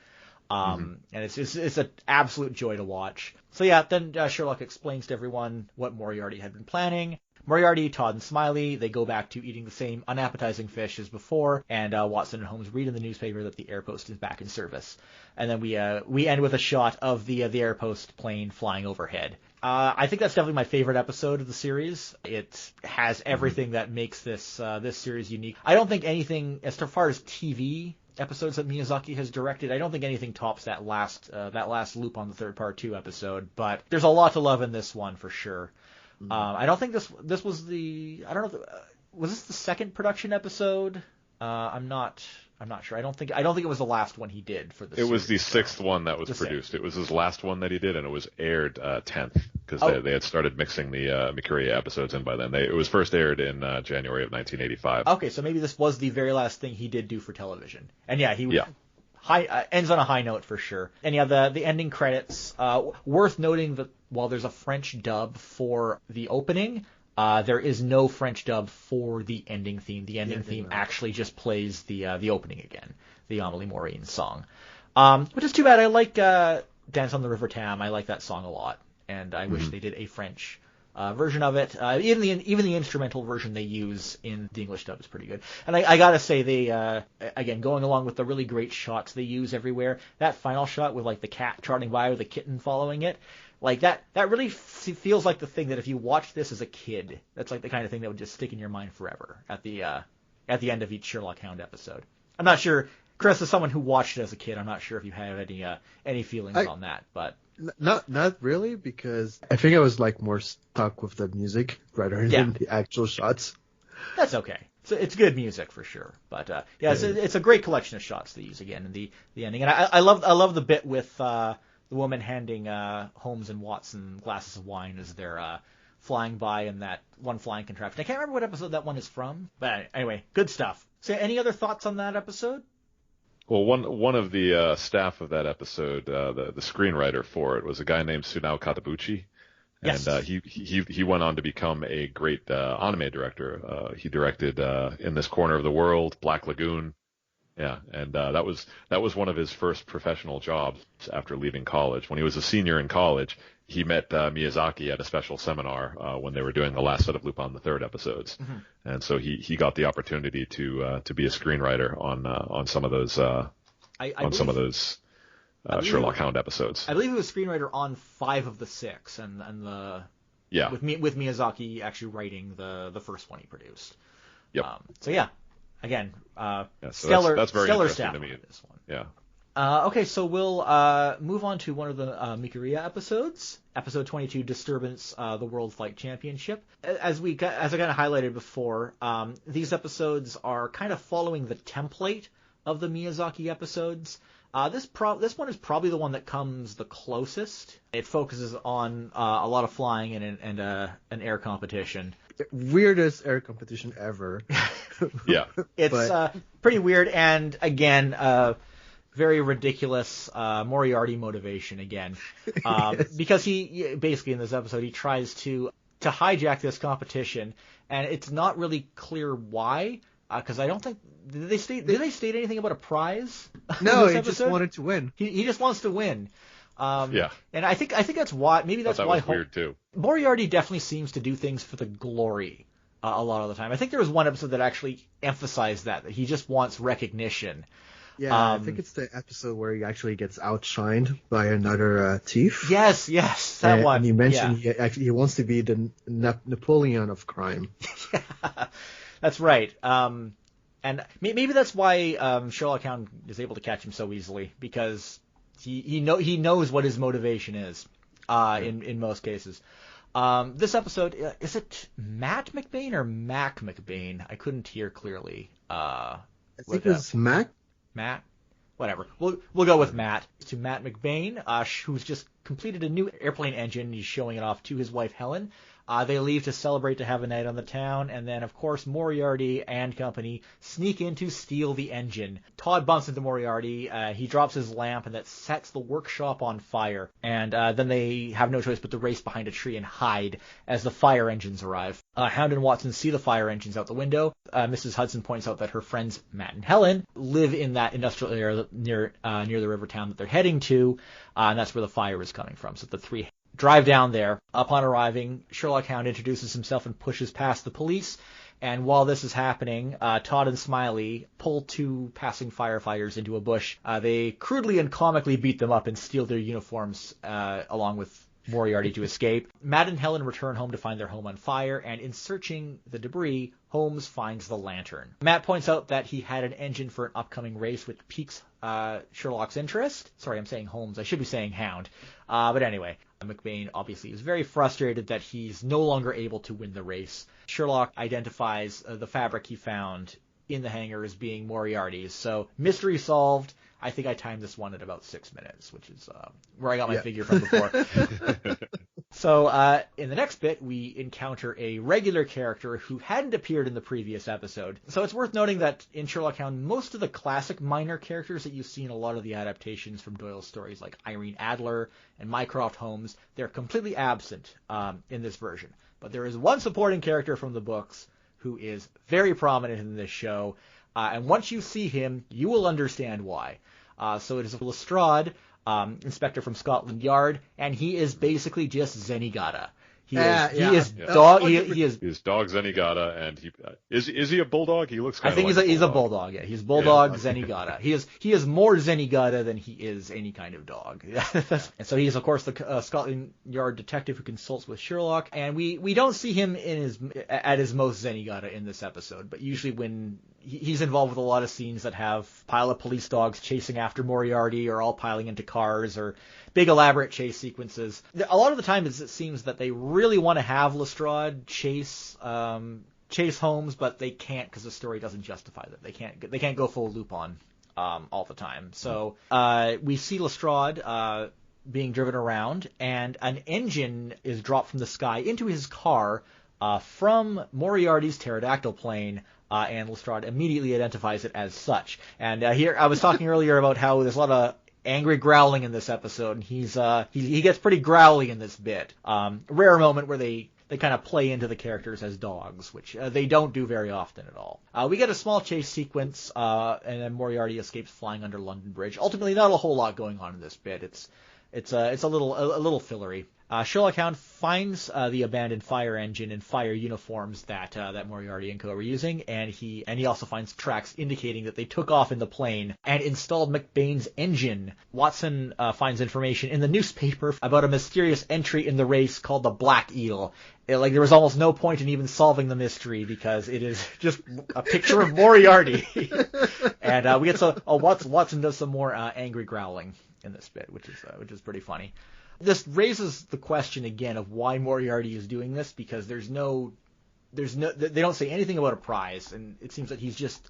Speaker 1: And it's an absolute joy to watch. So yeah, then Sherlock explains to everyone what Moriarty had been planning. Moriarty, Todd, and Smiley, they go back to eating the same unappetizing fish as before, and Watson and Holmes read in the newspaper that the airpost is back in service. And then we end with a shot of the airpost plane flying overhead. I think that's definitely my favorite episode of the series. It has everything that makes this series unique. I don't think anything, as far as TV episodes that Miyazaki has directed, I don't think anything tops that last Loop on the Third Part 2 episode. But there's a lot to love in this one for sure. I don't think this was the, I don't know, was this the second production episode? I'm not sure. I don't think it was the last one he did for this.
Speaker 2: It was the sixth one that was produced. It was his last one that he did, and it was aired 10th because they had started mixing the Mikuriya episodes in by then. It was first aired in January of 1985.
Speaker 1: Okay, so maybe this was the very last thing he did do for television. And ends on a high note for sure. And yeah, the ending credits. Worth noting that while there's a French dub for the opening, there is no French dub for the ending theme. The ending theme actually just plays the opening again, the Amélie Maureen song, which is too bad. I like Dance on the River Tam. I like that song a lot, and I wish they did a French version of it. Even the instrumental version they use in the English dub is pretty good. And I gotta say, they again, going along with the really great shots they use everywhere, that final shot with like the cat trotting by with the kitten following it, like that really feels like the thing that if you watched this as a kid, that's like the kind of thing that would just stick in your mind forever at the end of each Sherlock Hound episode. I'm not sure, Chris, as someone who watched it as a kid, I'm not sure if you have any feelings on that, but.
Speaker 3: Not really, because I think I was like more stuck with the music rather than the actual shots.
Speaker 1: That's okay. So it's good music for sure, but it's a great collection of shots they use again in the ending, and I love the bit with the woman handing Holmes and Watson glasses of wine as they're flying by in that one flying contraption. I can't remember what episode that one is from, but anyway, good stuff. So any other thoughts on that episode?
Speaker 2: Well, one of the staff of that episode, the screenwriter for it, was a guy named Sunao Katabuchi, and he went on to become a great anime director. He directed In This Corner of the World, Black Lagoon, and that was one of his first professional jobs after leaving college. When he was a senior in college, he met Miyazaki at a special seminar when they were doing the last set of Lupin the Third episodes, and so he got the opportunity to be a screenwriter on some of those Sherlock Hound episodes.
Speaker 1: I believe he was screenwriter on 5 of the 6, and with Miyazaki actually writing the first one he produced.
Speaker 2: Yep.
Speaker 1: Again,
Speaker 2: so
Speaker 1: stellar
Speaker 2: that's very
Speaker 1: stellar
Speaker 2: interesting
Speaker 1: staff
Speaker 2: to me.
Speaker 1: on this one.
Speaker 2: Yeah.
Speaker 1: Okay, so we'll move on to one of the Mikuriya episodes, episode 22, Disturbance, the World Fight Championship. As I kind of highlighted before, these episodes are kind of following the template of the Miyazaki episodes. This one is probably the one that comes the closest. It focuses on a lot of flying and an air competition.
Speaker 3: Weirdest air competition ever.
Speaker 2: Yeah.
Speaker 1: It's pretty weird, and again, very ridiculous Moriarty motivation again, because he basically in this episode he tries to hijack this competition, and it's not really clear why. Because I don't think did they state anything about a prize?
Speaker 3: No, he just wanted to win.
Speaker 1: He just wants to win. And I think that's why
Speaker 2: that was weird too.
Speaker 1: Moriarty definitely seems to do things for the glory a lot of the time. I think there was one episode that actually emphasized that he just wants recognition.
Speaker 3: Yeah, I think it's the episode where he actually gets outshined by another thief.
Speaker 1: Yes, that one.
Speaker 3: And you mentioned he wants to be the Napoleon of crime.
Speaker 1: Yeah, that's right. And maybe that's why Sherlock Hound is able to catch him so easily, because he knows what his motivation is in most cases. This episode, is it Matt McBain or Mac McBain? I couldn't hear clearly.
Speaker 3: I think it's Matt,
Speaker 1: whatever. We'll go with Matt. To Matt McBain, who's just completed a new airplane engine. He's showing it off to his wife Helen. They leave to celebrate to have a night on the town, and then, of course, Moriarty and company sneak in to steal the engine. Todd bumps into Moriarty. He drops his lamp, and that sets the workshop on fire. And then they have no choice but to race behind a tree and hide as the fire engines arrive. Hound and Watson see the fire engines out the window. Mrs. Hudson points out that her friends Matt and Helen live in that industrial area near the river town that they're heading to, and that's where the fire is coming from. So the three drive down there. Upon arriving, Sherlock Hound introduces himself and pushes past the police. And while this is happening, Todd and Smiley pull two passing firefighters into a bush. They crudely and comically beat them up and steal their uniforms along with Moriarty to escape. Matt and Helen return home to find their home on fire, and in searching the debris, Holmes finds the lantern. Matt points out that he had an engine for an upcoming race, which piques Sherlock's interest. Sorry, I'm saying Holmes. I should be saying Hound. But anyway, McBain obviously is very frustrated that he's no longer able to win the race. Sherlock identifies the fabric he found in the hangar as being Moriarty's. So, mystery solved. I think I timed this one at about 6 minutes, which is where I got my figure from before. So in the next bit, we encounter a regular character who hadn't appeared in the previous episode. So it's worth noting that in Sherlock Hound, most of the classic minor characters that you see in a lot of the adaptations from Doyle's stories, like Irene Adler and Mycroft Holmes, they're completely absent in this version. But there is one supporting character from the books who is very prominent in this show. And once you see him, you will understand why. So it is Lestrade, inspector from Scotland Yard, and he is basically just Zenigata. He is dog
Speaker 2: Zenigata, and is he a bulldog? He looks kind of
Speaker 1: he's a bulldog. Yeah, he's bulldog Zenigata. He is more Zenigata than he is any kind of dog. And so he is, of course, the Scotland Yard detective who consults with Sherlock, and we don't see him at his most Zenigata in this episode, but usually when he's involved with a lot of scenes that have a pile of police dogs chasing after Moriarty, or all piling into cars, or big elaborate chase sequences. A lot of the time it seems that they really want to have Lestrade chase Holmes, but they can't because the story doesn't justify that. They can't go full loop on all the time. So we see Lestrade being driven around, and an engine is dropped from the sky into his car from Moriarty's pterodactyl plane. And Lestrade immediately identifies it as such. And here, I was talking earlier about how there's a lot of angry growling in this episode, and he gets pretty growly in this bit. Rare moment where they kind of play into the characters as dogs, which they don't do very often at all. We get a small chase sequence, and then Moriarty escapes flying under London Bridge. Ultimately, not a whole lot going on in this bit. It's a little fillery. Sherlock Hound finds the abandoned fire engine and fire uniforms that Moriarty and co were using, and he also finds tracks indicating that they took off in the plane and installed McBain's engine. Watson finds information in the newspaper about a mysterious entry in the race called the Black Eel. There was almost no point in even solving the mystery because it is just a picture of Moriarty. And we get Watson does some more angry growling in this bit, which is pretty funny. This raises the question again of why Moriarty is doing this, because they don't say anything about a prize, and it seems that he's just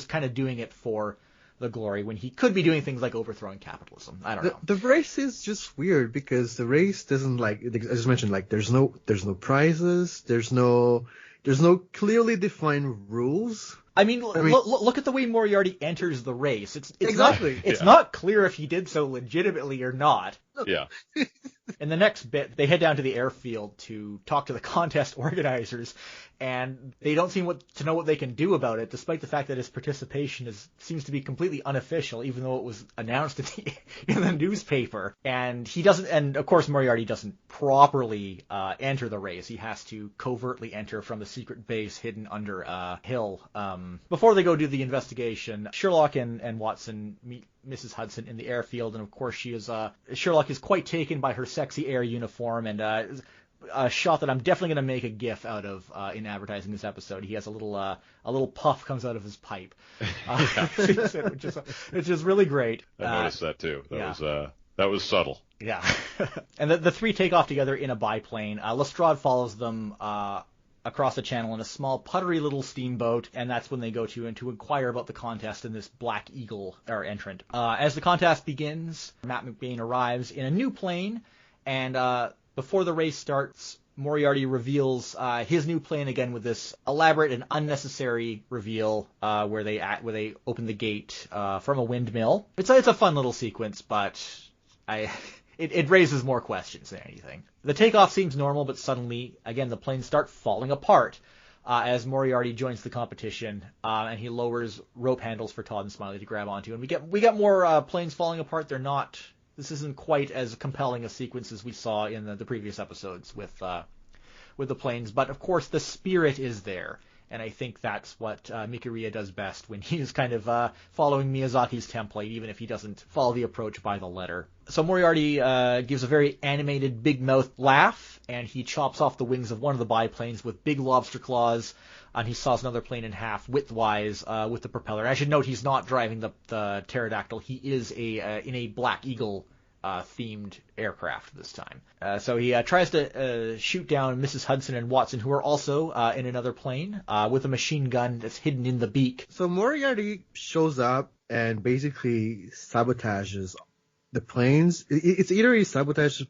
Speaker 1: kind of doing it for the glory when he could be doing things like overthrowing capitalism. I don't know.
Speaker 3: The race is just weird because the race doesn't, like I just mentioned, like there's no prizes, there's no clearly defined rules.
Speaker 1: I mean, look at the way Moriarty enters the race. It's
Speaker 3: exactly.
Speaker 1: It's not clear if he did so legitimately or not.
Speaker 2: Yeah.
Speaker 1: In the next bit, they head down to the airfield to talk to the contest organizers, and they don't seem to know what they can do about it, despite the fact that his participation seems to be completely unofficial, even though it was announced in the newspaper. And he doesn't, and of course Moriarty doesn't properly enter the race. He has to covertly enter from the secret base hidden under a hill. Before they go do the investigation, Sherlock and Watson meet Mrs. Hudson in the airfield, and of course Sherlock is quite taken by her sexy air uniform, and a shot that I'm definitely going to make a GIF out of in advertising this episode. He has a little puff comes out of his pipe, which is really great.
Speaker 2: I noticed that too. That was subtle.
Speaker 1: Yeah. And the three take off together in a biplane. Lestrade follows them across the channel in a small puttery little steamboat, and that's when they go to inquire about the contest in this Black Eagle entrant. As the contest begins, Matt McBain arrives in a new plane, and before the race starts, Moriarty reveals his new plan again with this elaborate and unnecessary reveal where they open the gate from a windmill. It's a fun little sequence, but it raises more questions than anything. The takeoff seems normal, but suddenly, again, the planes start falling apart as Moriarty joins the competition, and he lowers rope handles for Todd and Smiley to grab onto. And we get more planes falling apart. This isn't quite as compelling a sequence as we saw in the previous episodes with the planes, but of course the spirit is there. And I think that's what Mikuriya does best when he's kind of following Miyazaki's template, even if he doesn't follow the approach by the letter. So Moriarty gives a very animated, big-mouthed laugh, and he chops off the wings of one of the biplanes with big lobster claws, and he saws another plane in half, widthwise, with the propeller. And I should note he's not driving the pterodactyl. He is in a Black Eagle themed aircraft this time. So he tries to shoot down Mrs. Hudson and Watson, who are also in another plane, with a machine gun that's hidden in the beak.
Speaker 3: So Moriarty shows up and basically sabotages the planes. It's either he sabotages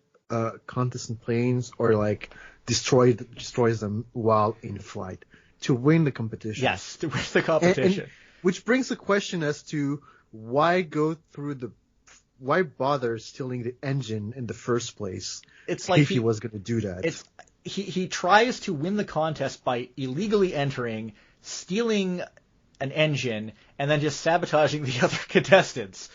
Speaker 3: contestant planes or like destroys them while in flight to win the competition.
Speaker 1: Yes, to win the competition.
Speaker 3: And which brings the question as to why bother stealing the engine in the first place?
Speaker 1: It's like
Speaker 3: if he was going to do that.
Speaker 1: He tries to win the contest by illegally entering, stealing an engine, and then just sabotaging the other contestants.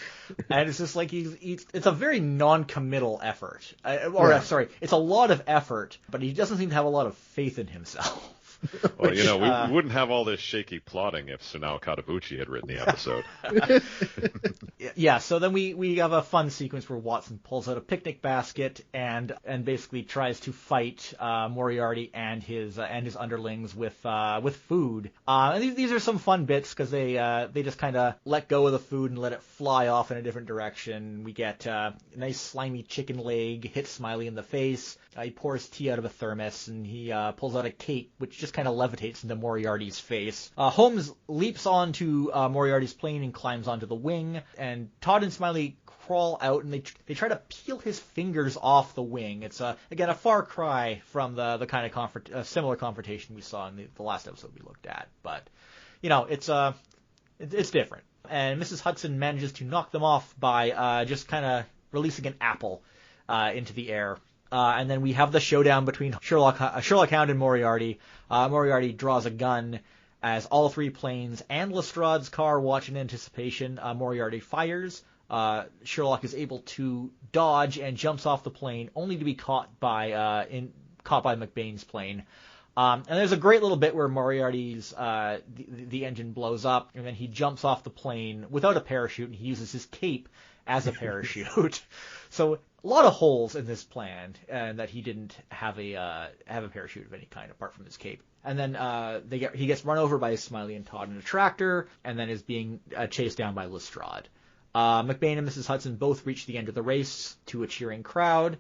Speaker 1: And it's just like it's a very non-committal effort. It's a lot of effort, but he doesn't seem to have a lot of faith in himself.
Speaker 2: Well, we wouldn't have all this shaky plotting if Sunao Katabuchi had written the episode.
Speaker 1: Yeah, so then we have a fun sequence where Watson pulls out a picnic basket and basically tries to fight Moriarty and his underlings with food. And these are some fun bits because they just kind of let go of the food and let it fly off in a different direction. We get a nice slimy chicken leg hit Smiley in the face. He pours tea out of a thermos, and he pulls out a cake, which just kind of levitates into Moriarty's face. Holmes leaps onto Moriarty's plane and climbs onto the wing, and Todd and Smiley crawl out, and they try to peel his fingers off the wing. It's, again, a far cry from the kind of similar confrontation we saw in the last episode we looked at. But, it's different. And Mrs. Hudson manages to knock them off by just kind of releasing an apple into the air. And then we have the showdown between Sherlock Hound and Moriarty. Moriarty draws a gun as all three planes and Lestrade's car watch in anticipation. Moriarty fires. Sherlock is able to dodge and jumps off the plane, only to be caught by McBain's plane. And there's a great little bit where Moriarty's the engine blows up, and then he jumps off the plane without a parachute, and he uses his cape as a parachute. So a lot of holes in this plan, and that he didn't have a parachute of any kind apart from his cape. And then he gets run over by Smiley and Todd in a tractor, and then is being chased down by Lestrade. McBain and Mrs. Hudson both reach the end of the race to a cheering crowd,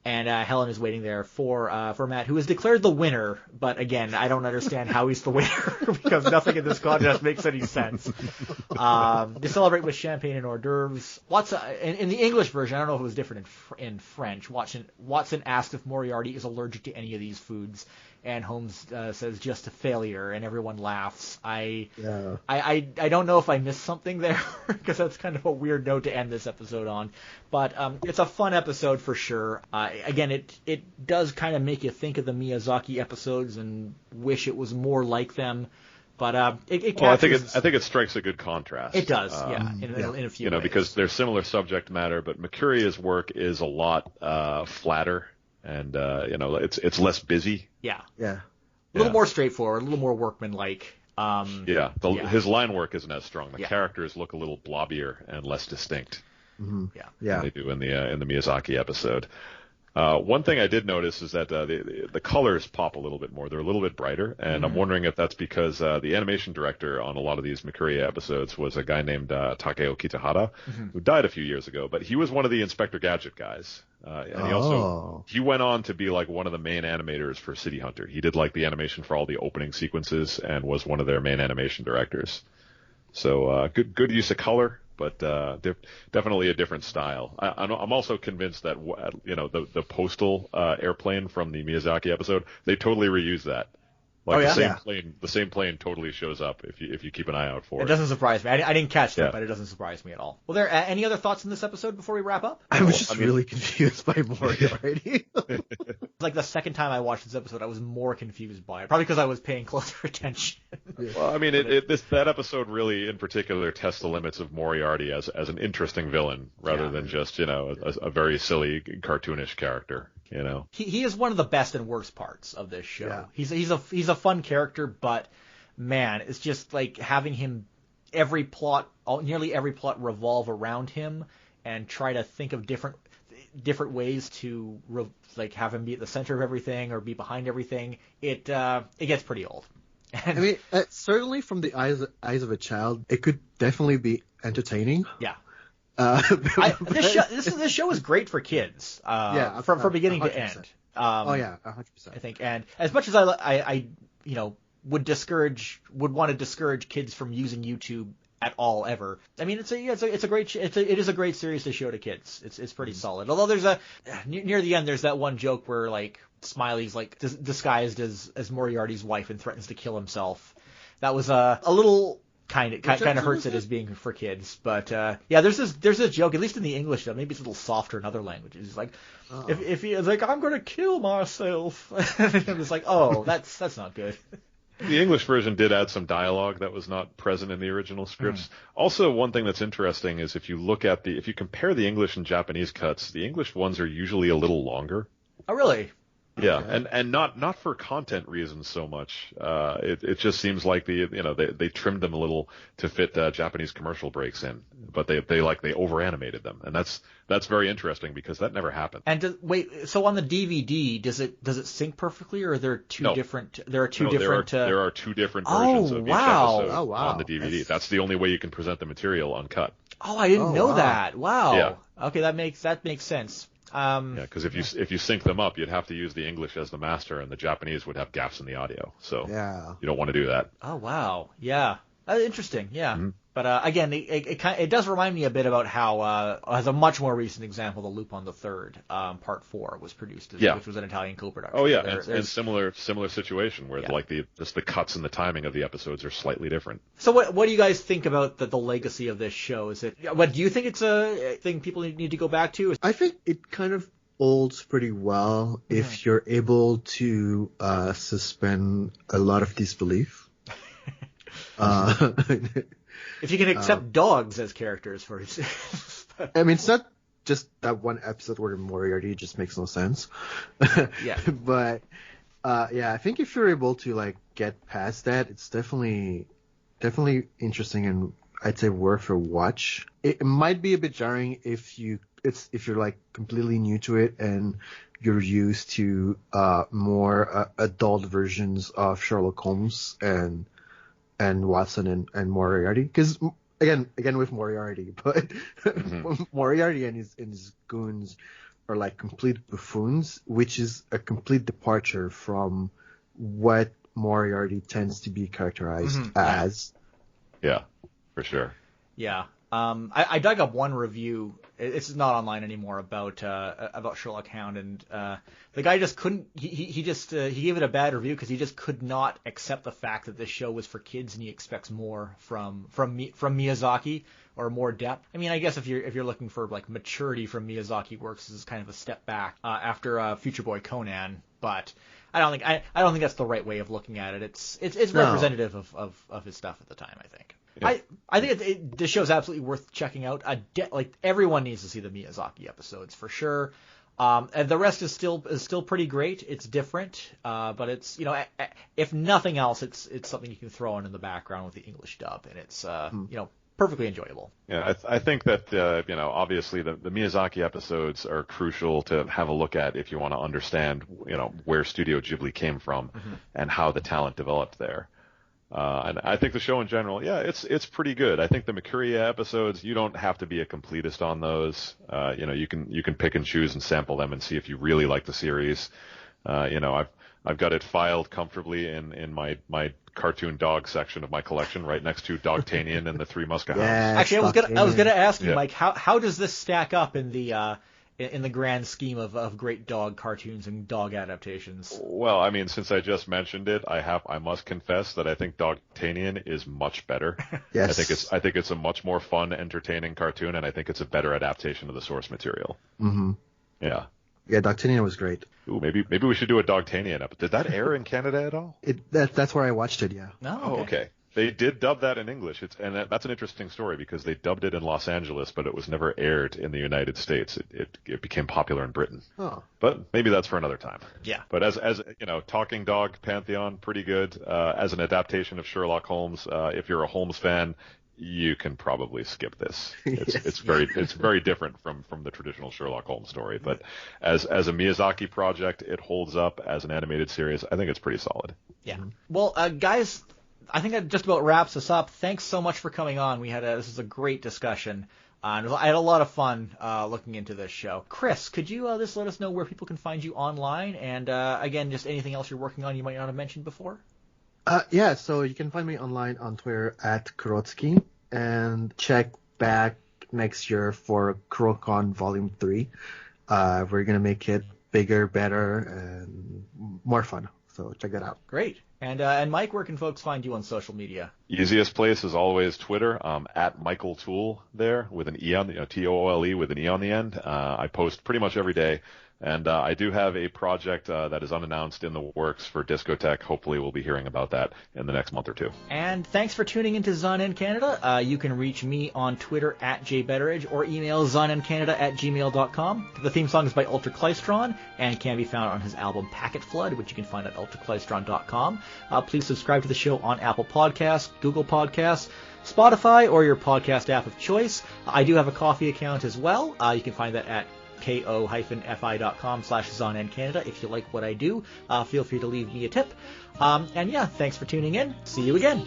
Speaker 1: and Helen is waiting there for Matt, who is declared the winner. But again, I don't understand how he's the winner because nothing in this contest makes any sense. They celebrate with champagne and hors d'oeuvres. In the English version, I don't know if it was different in French. Watson asked if Moriarty is allergic to any of these foods, and Holmes says just a failure, and everyone laughs. I don't know if I missed something there because that's kind of a weird note to end this episode on. But it's a fun episode for sure. Again, it does kind of make you think of the Miyazaki episodes and wish it was more like them. But it captures...
Speaker 2: I think it strikes a good contrast.
Speaker 1: It does, in a few ways.
Speaker 2: Because they're similar subject matter, but Mikuriya's work is a lot flatter. And it's less busy.
Speaker 1: Yeah. A little more straightforward, a little more workmanlike.
Speaker 2: His line work isn't as strong. The characters look a little blobbier and less distinct.
Speaker 3: Mm-hmm.
Speaker 2: Than they do in the Miyazaki episode. One thing I did notice is that the colors pop a little bit more. They're a little bit brighter, and I'm wondering if that's because the animation director on a lot of these Mikuriya episodes was a guy named Takeo Kitahara, who died a few years ago. But he was one of the Inspector Gadget guys, and he went on to be like one of the main animators for City Hunter. He did like the animation for all the opening sequences and was one of their main animation directors. So good use of color. but definitely a different style. I'm also convinced that the postal airplane from the Miyazaki episode, they totally reuse that. Like the same plane totally shows up if you keep an eye out for it.
Speaker 1: It doesn't surprise me. I didn't catch that,
Speaker 2: Yeah.
Speaker 1: but it doesn't surprise me at all. Well, there any other thoughts in this episode before we wrap up?
Speaker 3: I was just really confused by Moriarty.
Speaker 1: Like the second time I watched this episode, I was more confused by it, probably because I was paying closer attention.
Speaker 2: Well, I mean, that episode really, in particular, tests the limits of Moriarty as an interesting villain rather than just a very silly, cartoonish character.
Speaker 1: He is one of the best and worst parts of this show.
Speaker 3: Yeah.
Speaker 1: He's a fun character, but man, it's just like having him nearly every plot revolve around him and try to think of different ways to have him be at the center of everything or be behind everything. It gets pretty old.
Speaker 3: I mean, certainly from the eyes of a child, it could definitely be entertaining.
Speaker 1: Yeah.
Speaker 3: This
Speaker 1: show is great for kids. From beginning 100%. To end.
Speaker 3: 100%.
Speaker 1: I think, and as much as I would want to discourage kids from using YouTube at all ever. I mean, it is a great series to show to kids. It's pretty solid. Although there's near the end there's that one joke where like Smiley's like disguised as Moriarty's wife and threatens to kill himself. That was a little. Kind of hurts it as being for kids, but there's this joke, at least in the English dub, maybe it's a little softer in other languages. It's like if he is like, I'm going to kill myself, and it's like, oh, that's not good.
Speaker 2: The English version did add some dialogue that was not present in the original scripts. Also, one thing that's interesting is if you compare the English and Japanese cuts, the English ones are usually a little longer.
Speaker 1: Oh, really?
Speaker 2: Yeah, okay. and not for content reasons so much. It just seems like they trimmed them a little to fit Japanese commercial breaks in, but they over animated them, and that's very interesting because that never happened.
Speaker 1: And so on the DVD, does it sync perfectly, or are there two different? There are two different.
Speaker 2: There are two different versions of each episode on the DVD. That's the only way you can present the material uncut.
Speaker 1: Oh, I didn't know that. Wow. Yeah. Okay, that makes sense.
Speaker 2: Because if you sync them up, you'd have to use the English as the master, and the Japanese would have gaps in the audio. So you don't want to do that.
Speaker 1: Oh wow, yeah, interesting, yeah.
Speaker 2: Mm-hmm.
Speaker 1: But again, it does remind me a bit about how, as a much more recent example, The Loop on the Third, Part 4 was produced, which was an Italian co-production.
Speaker 2: Oh yeah, and similar situation where the cuts and the timing of the episodes are slightly different.
Speaker 1: So what do you guys think about the legacy of this show? Do you think it's a thing people need to go back to?
Speaker 3: I think it kind of holds pretty well if you're able to suspend a lot of disbelief.
Speaker 1: If you can accept dogs as characters, for example.
Speaker 3: I mean, it's not just that one episode where Moriarty just makes no sense.
Speaker 1: Yeah.
Speaker 3: But, I think if you're able to, get past that, it's definitely interesting and I'd say worth a watch. It might be a bit jarring if you're, completely new to it and you're used to, more adult versions of Sherlock Holmes and Watson and Moriarty, because again with Moriarty, but Moriarty and his goons are complete buffoons, which is a complete departure from what Moriarty tends to be characterized as.
Speaker 2: Yeah, for sure.
Speaker 1: Yeah. I dug up one review. It's not online anymore about Sherlock Hound, and the guy just couldn't. He gave it a bad review because he just could not accept the fact that this show was for kids, and he expects more from Miyazaki or more depth. I mean, I guess if you're looking for maturity from Miyazaki works, this is kind of a step back after Future Boy Conan, but I don't think that's the right way of looking at it. It's representative of his stuff at the time, I think. Yeah. I think this show's absolutely worth checking out. Everyone needs to see the Miyazaki episodes for sure. And the rest is still pretty great. It's different, but it's if nothing else, it's something you can throw on in the background with the English dub, and it's perfectly enjoyable.
Speaker 2: Yeah, I think that obviously the Miyazaki episodes are crucial to have a look at if you want to understand where Studio Ghibli came from and how the talent developed there. And I think the show in general, it's pretty good. I think the Mikuriya episodes, you don't have to be a completist on those. You can pick and choose and sample them and see if you really like the series. I've got it filed comfortably in my cartoon dog section of my collection, right next to Dogtanian and the Three Muskehounds.
Speaker 3: Yes,
Speaker 1: Actually, I was gonna ask you,
Speaker 2: Yeah.
Speaker 1: Mike, how does this stack up in the grand scheme of great dog cartoons and dog adaptations?
Speaker 2: Well, I mean, since I just mentioned it, I must confess that I think Dogtanian is much better.
Speaker 3: Yes.
Speaker 2: I think it's a much more fun, entertaining cartoon, and I think it's a better adaptation of the source material.
Speaker 3: Mm-hmm.
Speaker 2: Yeah.
Speaker 3: Yeah, Dogtanian was great.
Speaker 2: Ooh, maybe we should do a Dogtanian episode. Did that air in Canada at all?
Speaker 3: That's where I watched it. Yeah.
Speaker 1: No.
Speaker 2: Oh, okay. They did dub that in English. That's an interesting story because they dubbed it in Los Angeles, but it was never aired in the United States. It became popular in Britain.
Speaker 3: Oh.
Speaker 2: But maybe that's for another time.
Speaker 1: Yeah.
Speaker 2: But as you know, Talking Dog Pantheon, pretty good. As an adaptation of Sherlock Holmes, if you're a Holmes fan, you can probably skip this. It's very different from the traditional Sherlock Holmes story. But as a Miyazaki project, it holds up. As an animated series, I think it's pretty solid.
Speaker 1: Yeah. Well, guys, I think that just about wraps us up. Thanks so much for coming on. This is a great discussion. And I had a lot of fun looking into this show. Chris, could you just let us know where people can find you online? And again, just anything else you're working on you might not have mentioned before?
Speaker 3: Yeah, so you can find me online on Twitter at Kurotsuki, and check back next year for KuroCon Volume 3. We're going to make it bigger, better, and more fun. So check that out.
Speaker 1: Great. And Mike, where can folks find you on social media?
Speaker 2: Easiest place is always Twitter, at Michael Toole there with an E on the, Toole with an E on the end. I post pretty much every day. And I do have a project that is unannounced in the works for Discotech. Hopefully we'll be hearing about that in the next month or two.
Speaker 1: And thanks for tuning into Zonin Canada. You can reach me on Twitter at jbetteridge or email zonincanada@gmail.com. The theme song is by Ultraclystron and can be found on his album Packet Flood, which you can find at ultraclystron.com. Please subscribe to the show on Apple Podcasts, Google Podcasts, Spotify, or your podcast app of choice. I do have a Coffee account as well. You can find that at ko-fi.com/ZonNCanada. If you like what I do, feel free to leave me a tip. And yeah, thanks for tuning in. See you again.